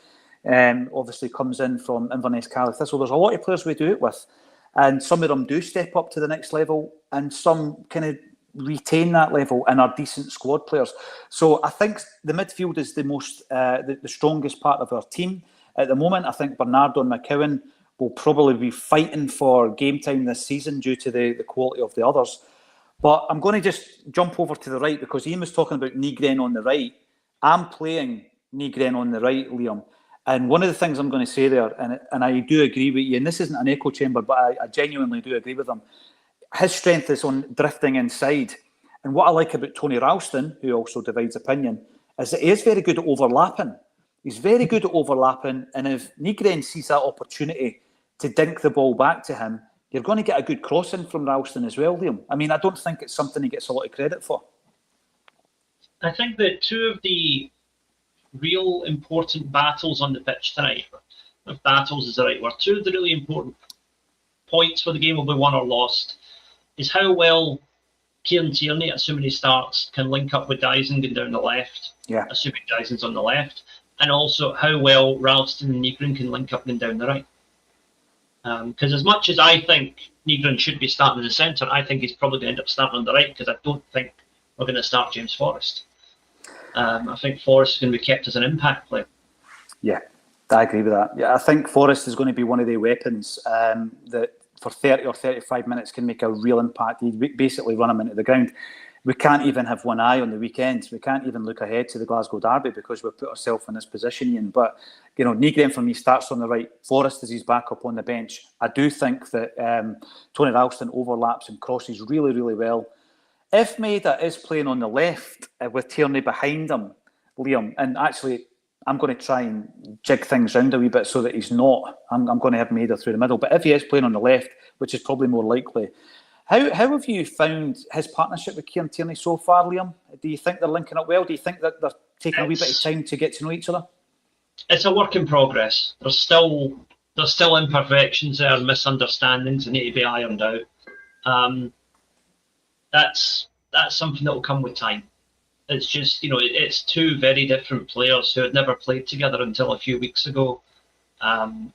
S1: obviously comes in from Inverness Cardiff Thistle. There's a lot of players we do it with. And some of them do step up to the next level, and some kind of retain that level and are decent squad players. So I think the midfield is the most, the strongest part of our team at the moment. I think Bernardo and McKeown will probably be fighting for game time this season due to the quality of the others. But I'm going to just jump over to the right because Ian was talking about Nygren on the right. I'm playing Nygren on the right, Liam. And one of the things I'm going to say there, and I do agree with you, and this isn't an echo chamber, but I genuinely do agree with him. His strength is on drifting inside. And what I like about Tony Ralston, who also divides opinion, is that he is very good at overlapping. He's very good at overlapping. And if Nygren sees that opportunity to dink the ball back to him, you're going to get a good crossing from Ralston as well, Liam. I mean, I don't think it's something he gets a lot of credit for.
S3: I think that two of the real important battles on the pitch tonight, if battles is the right word, two of the really important points where the game will be won or lost is how well Kieran Tierney, assuming he starts, can link up with Dyson going down the left, assuming Dyson's on the left, and also how well Ralston and Nygren can link up going down the right. Because as much as I think Nygren should be starting in the centre, I think he's probably going to end up starting on the right because I don't think we're going to start James Forrest. I think Forrest is going to be kept as an impact player. Yeah,
S1: I agree with that. Yeah, I think Forrest is going to be one of the weapons that for 30 or 35 minutes can make a real impact. You basically run him into the ground. We can't even have one eye on the weekends. We can't even look ahead to the Glasgow Derby because we've put ourselves in this position, Ian. But, you know, Nygren for me starts on the right. Forrest is his backup on the bench. I do think that Tony Ralston overlaps and crosses really, really well. If Maida is playing on the left with Tierney behind him, Liam, and actually I'm going to try and jig things round a wee bit so that he's not. I'm going to have Maida through the middle. But if he is playing on the left, which is probably more likely, how have you found his partnership with Kieran Tierney so far, Liam? Do you think they're linking up well? Do you think that they're taking a wee bit of time to get to know each other?
S3: It's a work in progress. There's still imperfections there, misunderstandings that need to be ironed out. That's something that will come with time. It's just, it's two very different players who had never played together until a few weeks ago. And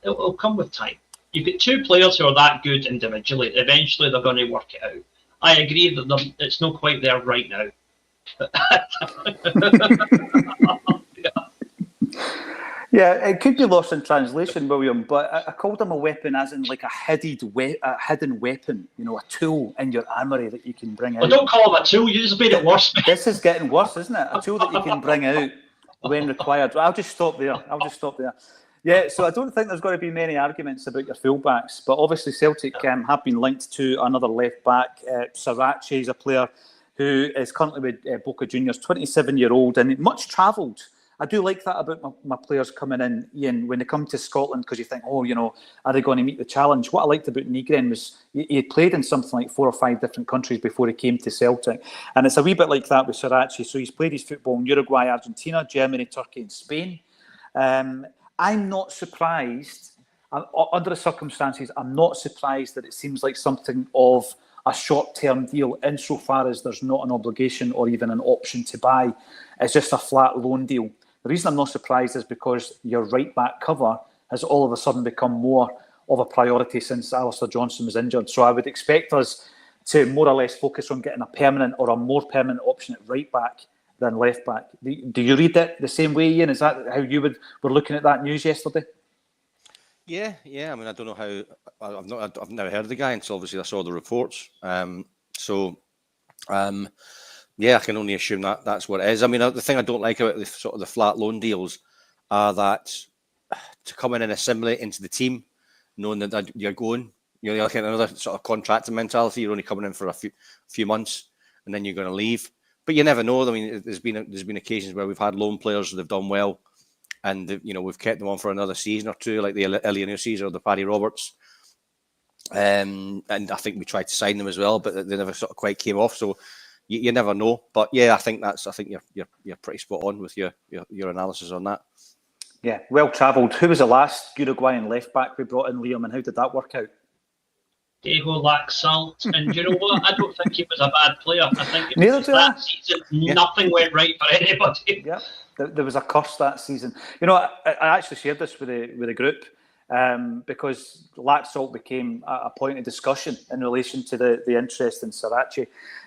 S3: it'll come with time. You've got two players who are that good individually. Eventually, they're going to work it out. I agree that it's not quite there right now.
S1: Yeah, it could be lost in translation, William, but I called him a weapon as in like a hidden weapon, a tool in your armoury that you can bring out.
S3: Well, don't call him a tool, you just made it worse.
S1: This is getting worse, isn't it? A tool that you can bring out when required. I'll just stop there. Yeah, so I don't think there's going to be many arguments about your fullbacks, but obviously Celtic have been linked to another left-back. Sarachi is a player who is currently with Boca Juniors, 27-year-old, and much travelled. I do like that about my players coming in, Ian, when they come to Scotland, because you think, are they going to meet the challenge? What I liked about Nygren was he had played in something like 4 or 5 different countries before he came to Celtic. And it's a wee bit like that with Sarachi. So he's played his football in Uruguay, Argentina, Germany, Turkey and Spain. I'm not surprised, under the circumstances, I'm not surprised that it seems like something of a short-term deal insofar as there's not an obligation or even an option to buy. It's just a flat loan deal. The reason I'm not surprised is because your right-back cover has all of a sudden become more of a priority since Alistair Johnson was injured. So I would expect us to more or less focus on getting a permanent or a more permanent option at right-back than left-back. Do you read it the same way, Ian? Is that how you were looking at that news yesterday?
S2: Yeah. I mean, I don't know how. I've never heard of the guy until obviously I saw the reports. Yeah, I can only assume that's what it is. I mean, the thing I don't like about the sort of the flat loan deals are that to come in and assimilate into the team, knowing that you're going, you're like another sort of contractor mentality. You're only coming in for a few months and then you're going to leave. But you never know. I mean, there's been occasions where we've had loan players that have done well, and we've kept them on for another season or two, like the Elianusis or the Paddy Roberts. And I think we tried to sign them as well, but they never sort of quite came off. So you never know. But yeah, I think you're pretty spot on with your analysis on that.
S1: Yeah, well travelled. Who was the last Uruguayan left back we brought in, Liam, and how did that work out?
S3: Diego Laxalt, and you know what? I don't think he was a bad player. I think
S1: that
S3: season, nothing went right for anybody.
S1: Yeah, there was a curse that season. I actually shared this with the group because Laxalt became a point of discussion in relation to the interest in Sarachi,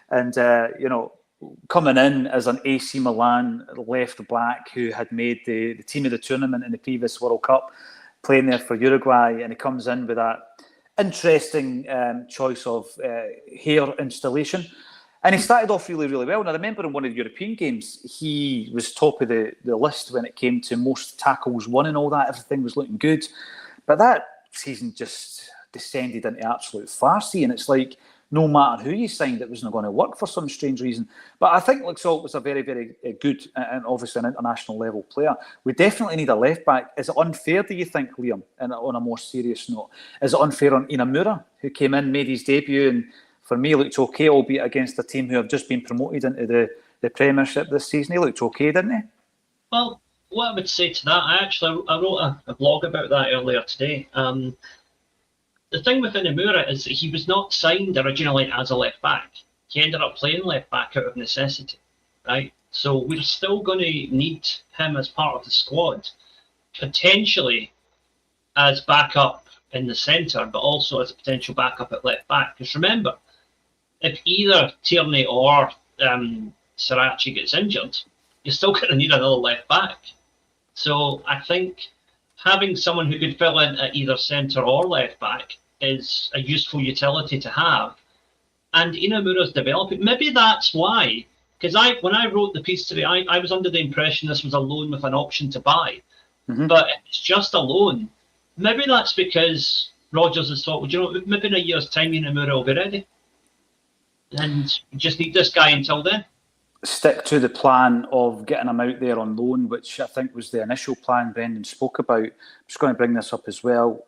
S1: and coming in as an AC Milan left back who had made the team of the tournament in the previous World Cup, playing there for Uruguay, and he comes in with that interesting choice of hair installation. And he started off really, really well. And I remember in one of the European games, he was top of the list when it came to most tackles won and all that. Everything was looking good. But that season just descended into absolute farce. And it's like, no matter who you signed, it wasn't going to work for some strange reason. But I think Laxalt was a very, very good and obviously an international level player. We definitely need a left back. Is it unfair, do you think, Liam? And on a more serious note, is it unfair on Inamura, who came in, made his debut, and for me looked okay, albeit against a team who have just been promoted into the Premiership this season? He looked okay, didn't he?
S3: Well, what I would say to that, I wrote a blog about that earlier today. The thing with Inamura is that he was not signed originally as a left back. He ended up playing left back out of necessity, right? So we're still going to need him as part of the squad, potentially as backup in the centre, but also as a potential backup at left back. Because remember, if either Tierney or Sarachi gets injured, you're still going to need another left back. So I think having someone who could fill in at either centre or left back is a useful utility to have. And Inamura's developing. Maybe that's why. Because when I wrote the piece today, I was under the impression this was a loan with an option to buy. Mm-hmm. But if it's just a loan, maybe that's because Rodgers has thought, maybe in a year's time Inamura will be ready. And we just need this guy until then.
S1: Stick to the plan of getting him out there on loan, which I think was the initial plan Brendan spoke about. I'm just going to bring this up as well.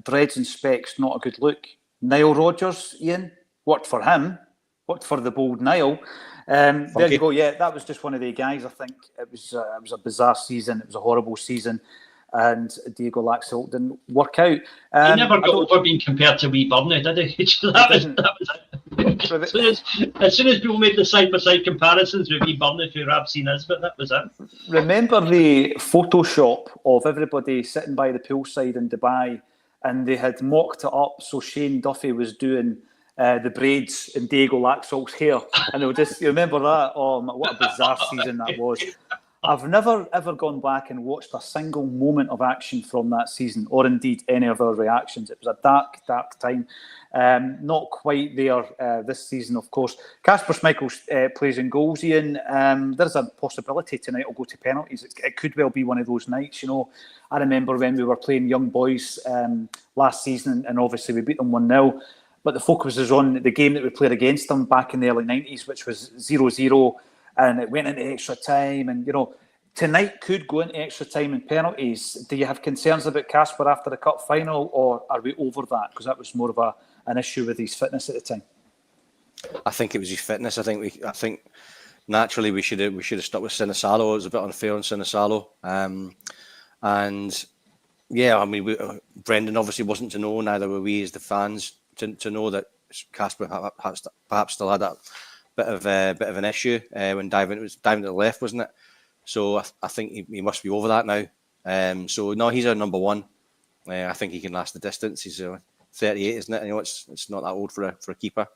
S1: Dreads and specs, not a good look. Niall Rodgers, Ian, worked for him, worked for the bold Niall. There you go. Yeah, that was just one of the guys. I think it was a bizarre season. It was a horrible season, and Diego Laxalt didn't work out.
S3: He never got over being compared to Wee Burney, did he? that was it. as soon as people made the side-by-side comparisons with Burnley who I've seen us, but that was it.
S1: Remember the Photoshop of everybody sitting by the poolside in Dubai, and they had mocked it up so Shane Duffy was doing the braids in Diego Laxalt's hair, and you remember that? Oh, what a bizarre season that was. I've never ever gone back and watched a single moment of action from that season, or indeed any of our reactions. It was a dark, dark time. Not quite there this season, of course. Kasper Schmeichel plays in goals, Ian. There's a possibility tonight will go to penalties. It could well be one of those nights, you know. I remember when we were playing young boys last season, and obviously we beat them 1-0. But the focus was on the game that we played against them back in the early 90s, which was 0-0. And it went into extra time, and you know, tonight could go into extra time and penalties. Do you have concerns about Kasper after the cup final, or are we over that? Because that was more of an issue with his fitness at the time.
S2: I think it was his fitness. I think naturally we should have stuck with Sinisalo. It was a bit unfair on Sinisalo, and yeah, I mean, Brendan obviously wasn't to know. Neither were we as the fans to know that Kasper perhaps still had that bit of an issue when diving to the left, wasn't it? So I think he must be over that now. So no, he's our number one. I think he can last the distance. He's 38, isn't it? You know, it's not that old for a keeper.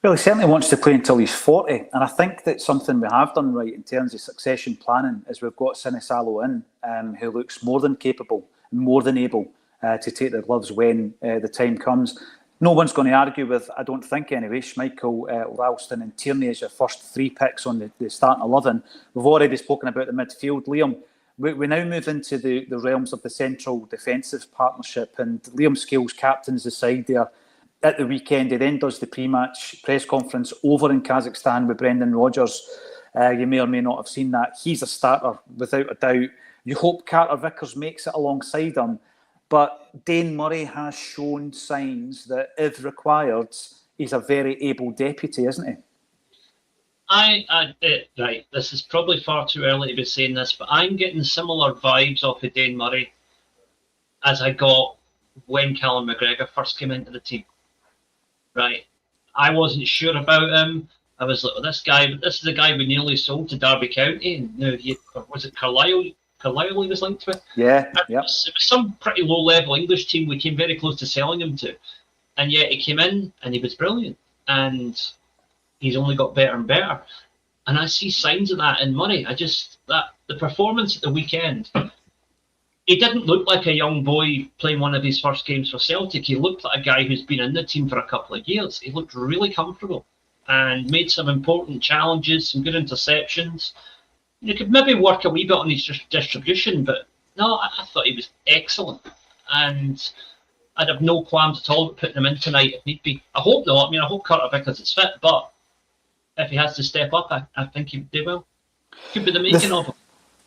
S1: Well, he certainly wants to play until he's 40, and I think that's something we have done right in terms of succession planning. Is we've got Sinisalo in, who looks more than capable, more than able to take the gloves when the time comes. No one's going to argue with, I don't think anyway, Schmeichel, Ralston and Tierney as your first three picks on the starting 11. We've already spoken about the midfield. Liam, we now move into the realms of the central defensive partnership, and Liam Scales captains the side there at the weekend. He then does the pre-match press conference over in Kazakhstan with Brendan Rodgers. You may or may not have seen that. He's a starter, without a doubt. You hope Carter Vickers makes it alongside him. But Dane Murray has shown signs that, if required, he's a very able deputy, isn't he?
S3: Right, this is probably far too early to be saying this, but I'm getting similar vibes off of Dane Murray as I got when Callum McGregor first came into the team. Right, I wasn't sure about him. I was like, this is a guy we nearly sold to Derby County, and now was it Carlisle he was linked with?
S1: Yeah.
S3: It was some pretty low-level English team we came very close to selling him to. And yet he came in and he was brilliant. And he's only got better and better. And I see signs of that in Murray. The performance at the weekend, he didn't look like a young boy playing one of his first games for Celtic. He looked like a guy who's been in the team for a couple of years. He looked really comfortable and made some important challenges, some good interceptions. You could maybe work a wee bit on his distribution, but no, I thought he was excellent. And I'd have no qualms at all about putting him in tonight if need be. I hope not. I mean, I hope Carter Vickers is fit, but if he has to step up, I think he would do well. Could be the making of him.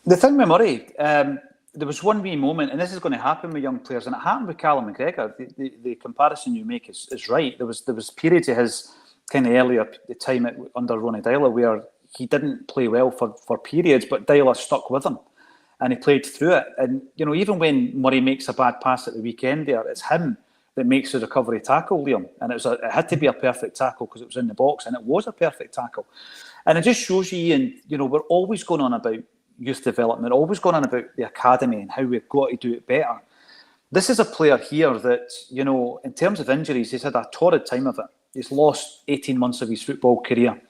S1: The thing with Murray, there was one wee moment, and this is going to happen with young players, and it happened with Callum McGregor. The comparison you make is right. There was periods of his kind of earlier time under Ronnie Dyler where he didn't play well for periods, but Dyler stuck with him and he played through it. And, you know, even when Murray makes a bad pass at the weekend there, it's him that makes the recovery tackle, Liam. And it had to be a perfect tackle because it was in the box, and it was a perfect tackle. And it just shows you, Ian, you know, we're always going on about youth development, always going on about the academy and how we've got to do it better. This is a player here that, you know, in terms of injuries, he's had a torrid time of it. He's lost 18 months of his football career.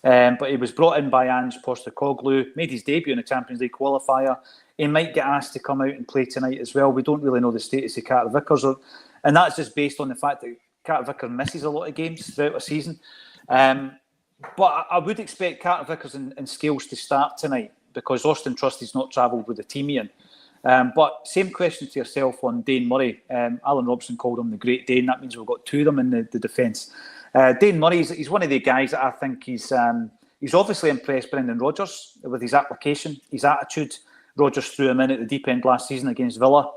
S1: But he was brought in by Ange Postecoglou, made his debut in the Champions League qualifier. He might get asked to come out and play tonight as well. We don't really know the status of Carter Vickers, and that's just based on the fact that Carter Vickers misses a lot of games throughout a season. But I would expect Carter Vickers and Scales to start tonight because Austin Trusty's not travelled with the team, Ian. But same question to yourself on Dane Murray. Alan Robson called him the Great Dane. That means we've got two of them in the defence. Dane Murray, he's one of the guys that I think he's obviously impressed Brendan Rodgers with his application, his attitude. Rodgers threw him in at the deep end last season against Villa.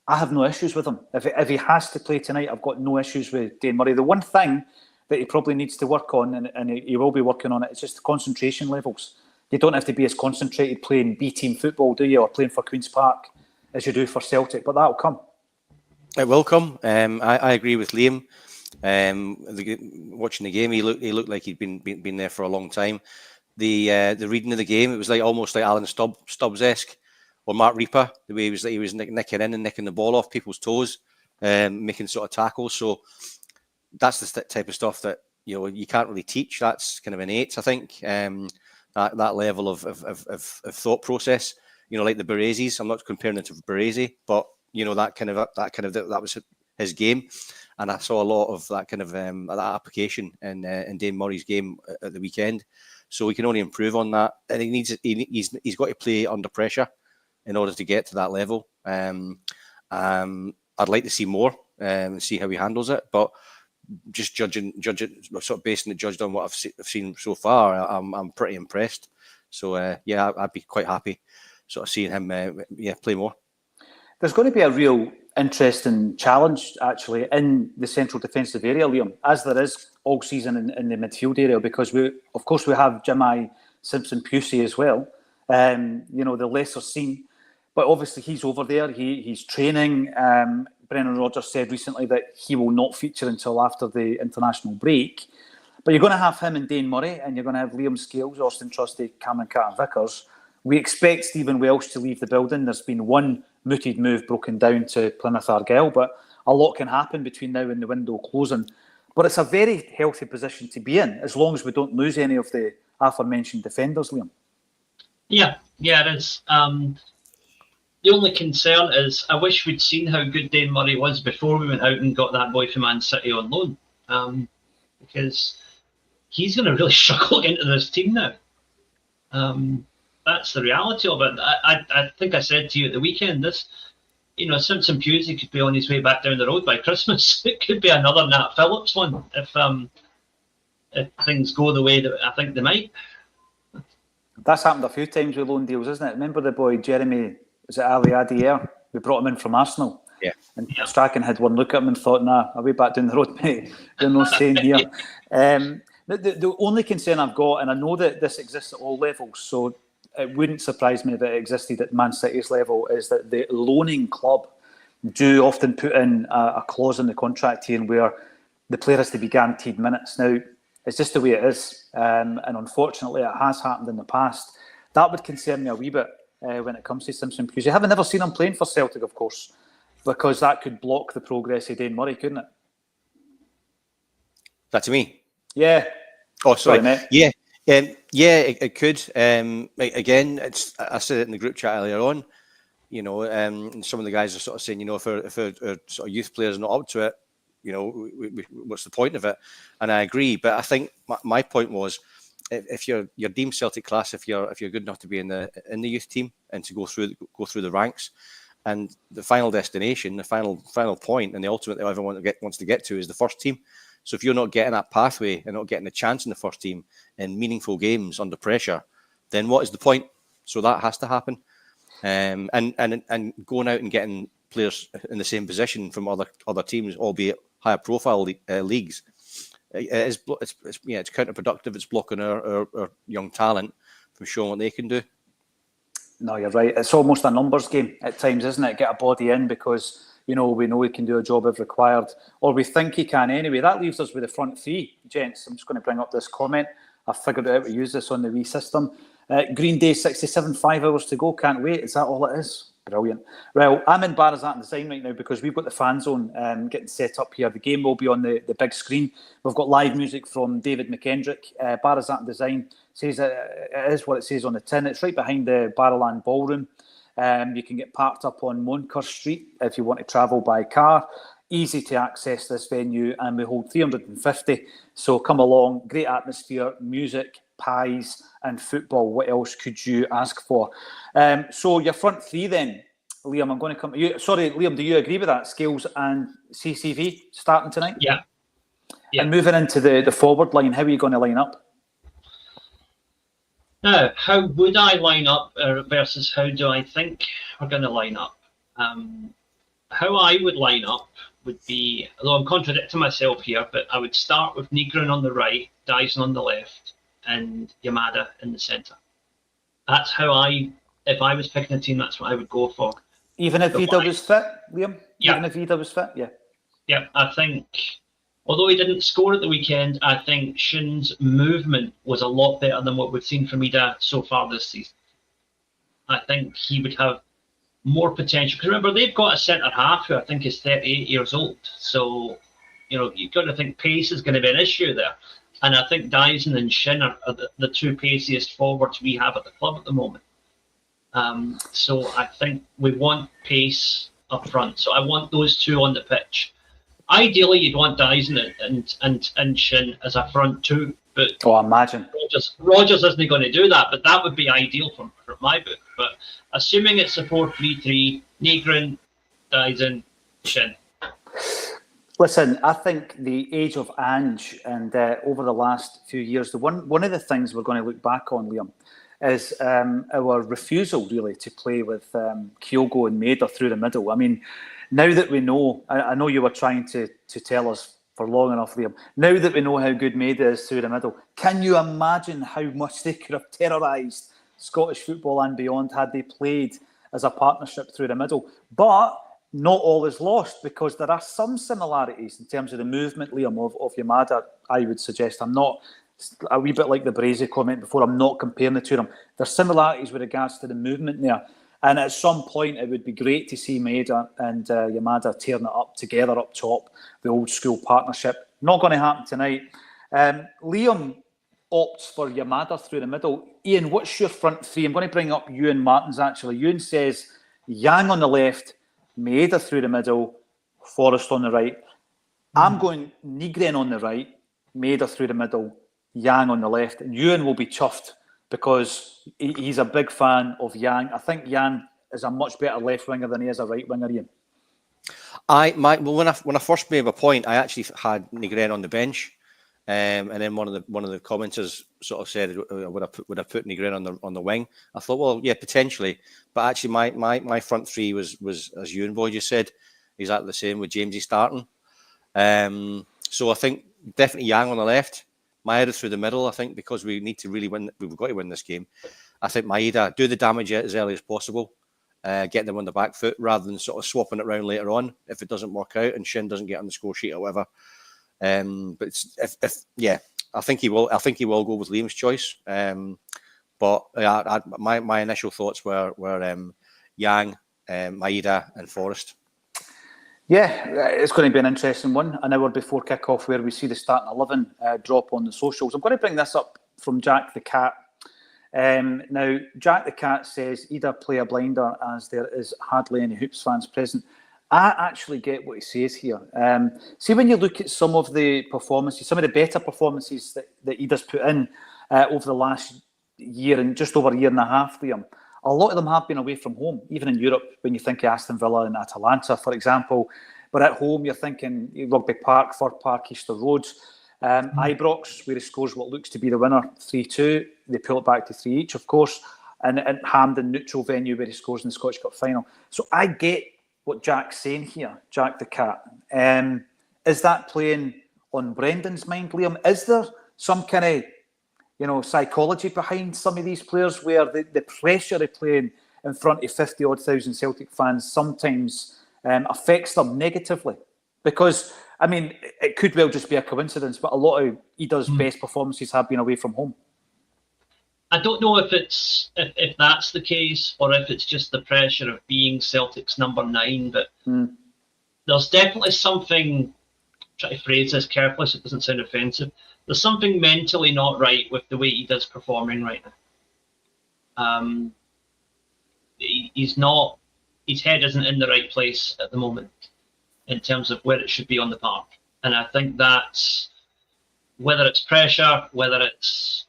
S1: I have no issues with him. If he has to play tonight, I've got no issues with Dane Murray. The one thing that he probably needs to work on, and he will be working on it, it's just the concentration levels. You don't have to be as concentrated playing B-team football, do you, or playing for Queen's Park as you do for Celtic, but that'll come.
S2: It will come. I agree with Liam. Watching the game, he looked like he'd been there for a long time. The reading of the game, it was like almost like Alan Stubbs-esque or Mark Reaper, the way he was nicking in and nicking the ball off people's toes, making sort of tackles. So that's the type of stuff that you can't really teach. That's kind of innate, I think. That level of thought process. Like the Baresi's. I'm not comparing it to Baresi, but that was his game, and I saw a lot of that kind of that application in Dane Murray's game at the weekend. So we can only improve on that, and he's got to play under pressure in order to get to that level. I'd like to see more and see how he handles it, but just judging sort of basing it judged on what I've seen so far, I'm pretty impressed. So I'd be quite happy sort of seeing him play more.
S1: There's going to be a real interesting challenge actually in the central defensive area, Liam, as there is all season in the midfield area, because we have Jimmy Simpson-Pusey as well. The lesser seen, but obviously he's over there. He's training. Brendan Rodgers said recently that he will not feature until after the international break. But you're going to have him and Dane Murray, and you're going to have Liam Scales, Austin Trusty, Cameron Carter-Vickers. We expect Stephen Welsh to leave the building. There's been one mooted move broken down to Plymouth Argyle, but a lot can happen between now and the window closing. But it's a very healthy position to be in, as long as we don't lose any of the aforementioned defenders, Liam. Yeah,
S3: it is. The only concern is I wish we'd seen how good Dane Murray was before we went out and got that boy from Man City on loan, because he's going to really struggle into this team now. That's the reality of it. I think I said to you at the weekend, Simpson-Pusey could be on his way back down the road by Christmas. It could be another Nat Phillips one if things go the way that I think they might.
S1: That's happened a few times with loan deals, isn't it? Remember the boy Jeremy, was it Ali Adier? We brought him in from Arsenal.
S2: Yeah.
S1: And Strachan had one look at him and thought, nah, I'll be back down the road, mate. They're not staying here. The only concern I've got, and I know that this exists at all levels, so it wouldn't surprise me that it existed at Man City's level, is that the loaning club do often put in a clause in the contract here where the player has to be guaranteed minutes. Now, it's just the way it is, and unfortunately it has happened in the past. That would concern me a wee bit when it comes to Simpson-Pusey. I haven't never seen him playing for Celtic, of course, because that could block the progress of Dane Murray, couldn't it?
S2: That to me?
S1: Yeah.
S2: Oh, sorry,
S1: mate.
S2: Yeah. It could. Again, I said it in the group chat earlier on. And some of the guys are sort of saying, if our sort of youth players are not up to it, what's the point of it? And I agree. But I think my point was, if you're deemed Celtic class, if you're good enough to be in the youth team and to go through the ranks, and the final destination, the final point, and the ultimate that everyone wants to get to is the first team. So if you're not getting that pathway and not getting a chance in the first team in meaningful games under pressure, then what is the point? So that has to happen. And going out and getting players in the same position from other teams, albeit higher profile leagues, it's counterproductive. It's blocking our young talent from showing what they can do.
S1: No, you're right. It's almost a numbers game at times, isn't it? Get a body in because we know he can do a job if required, or we think he can anyway. That leaves us with the front three, gents. I'm just going to bring up this comment. I figured out how to use this on the wee system. Green Day 67, 5 hours to go. Can't wait. Is that all it is? Brilliant. Well, I'm in Barazat Design right now because we've got the FANZONE getting set up here. The game will be on the big screen. We've got live music from David McKendrick. Barazat Design says it is what it says on the tin. It's right behind the Barrowland Ballroom. You can get parked up on Moncur Street if you want to travel by car. Easy to access this venue, and we hold 350. So come along. Great atmosphere, music, pies, and football. What else could you ask for? So your front three then, Liam. I'm going to come to you. Sorry, Liam. Do you agree with that? Scales and CCV starting tonight.
S3: Yeah.
S1: And moving into the forward line, how are you going to line up?
S3: Now, how would I line up versus how do I think we're going to line up? How I would line up would be, although I'm contradicting myself here, but I would start with Nygren on the right, Dyson on the left, and Yamada in the centre. That's how if I was picking a team, that's what I would go for.
S1: Even if Vida was fit, Liam?
S3: Yeah.
S1: Even if Vida was fit, yeah.
S3: Yeah, I think although he didn't score at the weekend, I think Shin's movement was a lot better than what we've seen from Ida so far this season. I think he would have more potential. Because remember, they've got a centre half who I think is 38 years old. So, you know, you've got to think pace is going to be an issue there. And I think Dyson and Shin are the two paciest forwards we have at the club at the moment. So I think we want pace up front. So I want those two on the pitch. Ideally, you'd want Dyson and Shin as a front two. But
S1: imagine.
S3: Rogers isn't going to do that, but that would be ideal for my book. But assuming it's a 4-3-3, Negrin, Dyson, Shin.
S1: Listen, I think the age of Ange and over the last few years, one of the things we're going to look back on, Liam, is our refusal really to play with Kyogo and Maida through the middle. I mean, now that we know, I know you were trying to tell us for long enough, Liam. Now that we know how good Maida is through the middle, can you imagine how much they could have terrorised Scottish football and beyond had they played as a partnership through the middle? But not all is lost, because there are some similarities in terms of the movement, Liam, of Yamada. I would suggest, I'm not, a wee bit like the Brazy comment before, I'm not comparing the two of them. There's similarities with regards to the movement there. And at some point, it would be great to see Maida and Yamada tearing it up together up top, the old school partnership. Not going to happen tonight. Liam opts for Yamada through the middle. Ian, what's your front three? I'm going to bring up Ewan Martins, actually. Ewan says Yang on the left, Maida through the middle, Forrest on the right. I'm going Nygren on the right, Maida through the middle, Yang on the left. And Ewan will be chuffed, because he's a big fan of Yang. I think Yang is a much better left winger than he is a right winger, Ian.
S2: When I first made a point, I actually had Nygren on the bench, and then one of the commenters sort of said, would I put Nygren on the wing? I thought, well, yeah, potentially, but actually my front three was as you and Boy just said, exactly the same, with Jamesy starting. So I think definitely Yang on the left. Maeda through the middle, I think, because we need to really win. We've got to win this game. I think Maeda, do the damage as early as possible, get them on the back foot rather than sort of swapping it around later on if it doesn't work out and Shin doesn't get on the score sheet or whatever. But I think he will. I think he will go with Liam's choice. But my initial thoughts were Yang, Maeda, and Forrest.
S1: Yeah, it's going to be an interesting one. An hour before kick-off, where we see the starting 11 drop on the socials. I'm going to bring this up from Jack the Cat. Now, Jack the Cat says, either play a blinder as there is hardly any Hoops fans present. I actually get what he says here. See, when you look at some of the performances, some of the better performances that Ida's put in over the last year and just over a year and a half, Liam, a lot of them have been away from home, even in Europe, when you think of Aston Villa and Atalanta, for example. But at home, you're thinking Rugby Park, Fir Park, Easter Road, Ibrox, where he scores what looks to be the winner, 3-2. They pull it back to 3 each, of course. And Hampden, neutral venue, where he scores in the Scottish Cup final. So I get what Jack's saying here, Jack the Cat. Is that playing on Brendan's mind, Liam? Is there some kind of psychology behind some of these players where the pressure of playing in front of 50-odd thousand Celtic fans sometimes affects them negatively? Because, I mean, it could well just be a coincidence, but a lot of Ida's best performances have been away from home.
S3: I don't know if that's the case or if it's just the pressure of being Celtic's number 9, but there's definitely something, try to phrase this carefully so it doesn't sound offensive, there's something mentally not right with the way Ida's performing right now. He's not, his head isn't in the right place at the moment in terms of where it should be on the park. And I think that's, whether it's pressure, whether it's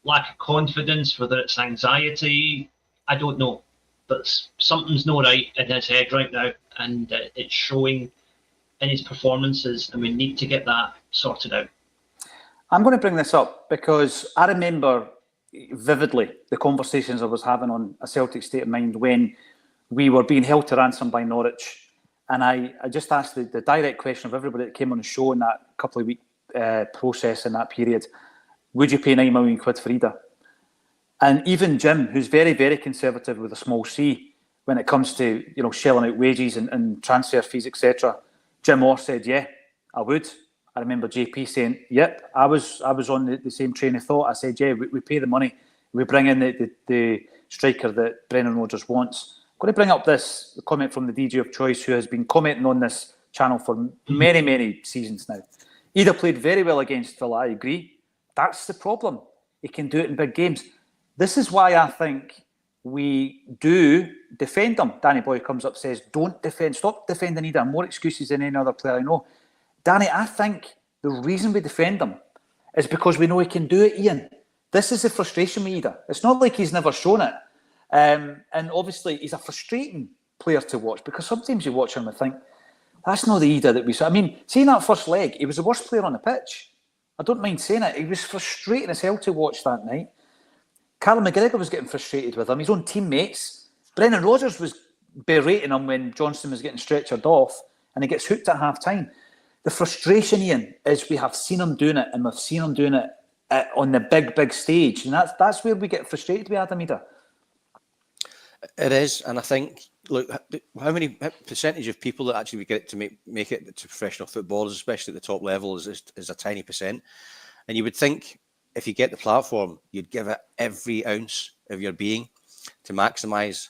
S3: lack of confidence, whether it's anxiety, I don't know. But something's not right in his head right now, and it's showing in his performances, and we need to get that sorted out.
S1: I'm going to bring this up because I remember vividly the conversations I was having on A Celtic State of Mind when we were being held to ransom by Norwich. And I just asked the direct question of everybody that came on the show in that couple of week process in that period, would you pay £9 million for Ida? And even Jim, who's very, very conservative with a small c when it comes to shelling out wages and transfer fees, etc., Jim Orr said, yeah, I would. I remember JP saying, "Yep, I was on the same train of thought." I said, "Yeah, we pay the money, we bring in the striker that Brendan Rodgers wants." I'm going to bring up this comment from the DJ of choice, who has been commenting on this channel for many seasons now. Either played very well against Villa, I agree. That's the problem. He can do it in big games. This is why I think we do defend him. Danny Boy comes up, says, "Don't defend. Stop defending Ida. More excuses than any other player I know." Danny, I think the reason we defend him is because we know he can do it, Ian. This is the frustration with Ida. It's not like he's never shown it. And obviously, he's a frustrating player to watch, because sometimes you watch him and think, that's not the Ida that we saw. I mean, seeing that first leg, he was the worst player on the pitch. I don't mind saying it. He was frustrating as hell to watch that night. Callum McGregor was getting frustrated with him. His own teammates. Brendan Rodgers was berating him when Johnson was getting stretchered off, and he gets hooked at half-time. The frustration, Ian, is we have seen him doing it, and we've seen him doing it on the big stage. And that's where we get frustrated with Adam Ida.
S2: It is, and I think, look, how many percentage of people that actually get to make it to professional footballers, especially at the top level, is a tiny percent. And you would think if you get the platform, you'd give it every ounce of your being to maximise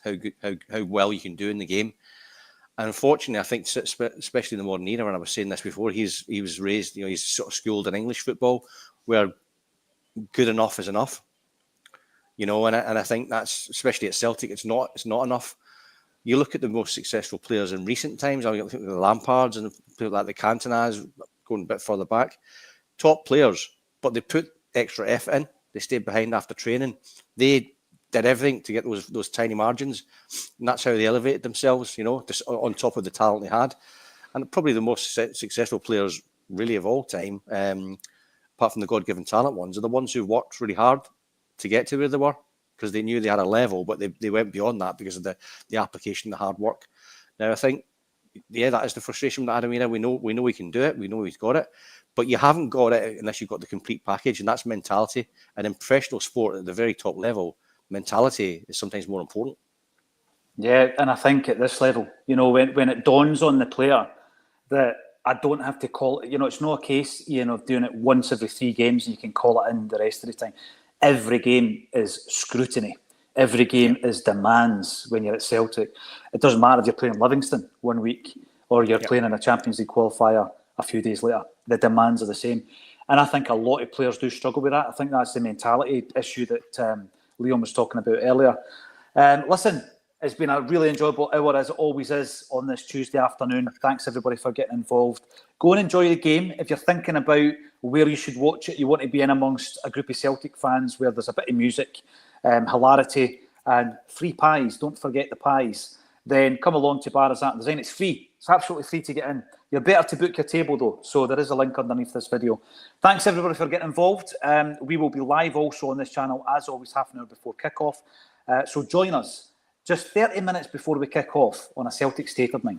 S2: how well you can do in the game. And unfortunately, I think, especially in the modern era, and I was saying this before, he was raised, he's sort of schooled in English football, where good enough is enough. And I think that's, especially at Celtic, it's not enough. You look at the most successful players in recent times, I think the Lampards and people like the Cantonas, going a bit further back, top players, but they put extra effort in. They stayed behind after training. They did everything to get those tiny margins, and that's how they elevated themselves, just on top of the talent they had. And probably the most successful players really of all time, apart from the God-given talent ones, are the ones who worked really hard to get to where they were, because they knew they had a level, but they went beyond that because of the application, the hard work. Now, I think, that is the frustration with Adam Ida. We know he can do it. We know he's got it, but you haven't got it unless you've got the complete package, and that's mentality. And in professional sport at the very top level, mentality is sometimes more important.
S1: Yeah, and I think at this level, when it dawns on the player that I don't have to call it, it's not a case, Ian, of doing it once every 3 games and you can call it in the rest of the time. Every game is scrutiny. Every game is demands when you're at Celtic. It doesn't matter if you're playing Livingston one week or you're playing in a Champions League qualifier a few days later. The demands are the same. And I think a lot of players do struggle with that. I think that's the mentality issue that Leon was talking about earlier. Listen, it's been a really enjoyable hour, as it always is, on this Tuesday afternoon. Thanks, everybody, for getting involved. Go and enjoy the game. If you're thinking about where you should watch it, you want to be in amongst a group of Celtic fans where there's a bit of music, hilarity, and free pies. Don't forget the pies. Then come along to Bars Art Design. It's free. It's absolutely free to get in. You're better to book your table, though. So there is a link underneath this video. Thanks, everybody, for getting involved. We will be live also on this channel, as always, half an hour before kick-off. So join us just 30 minutes before we kick off on A Celtic State of Mind.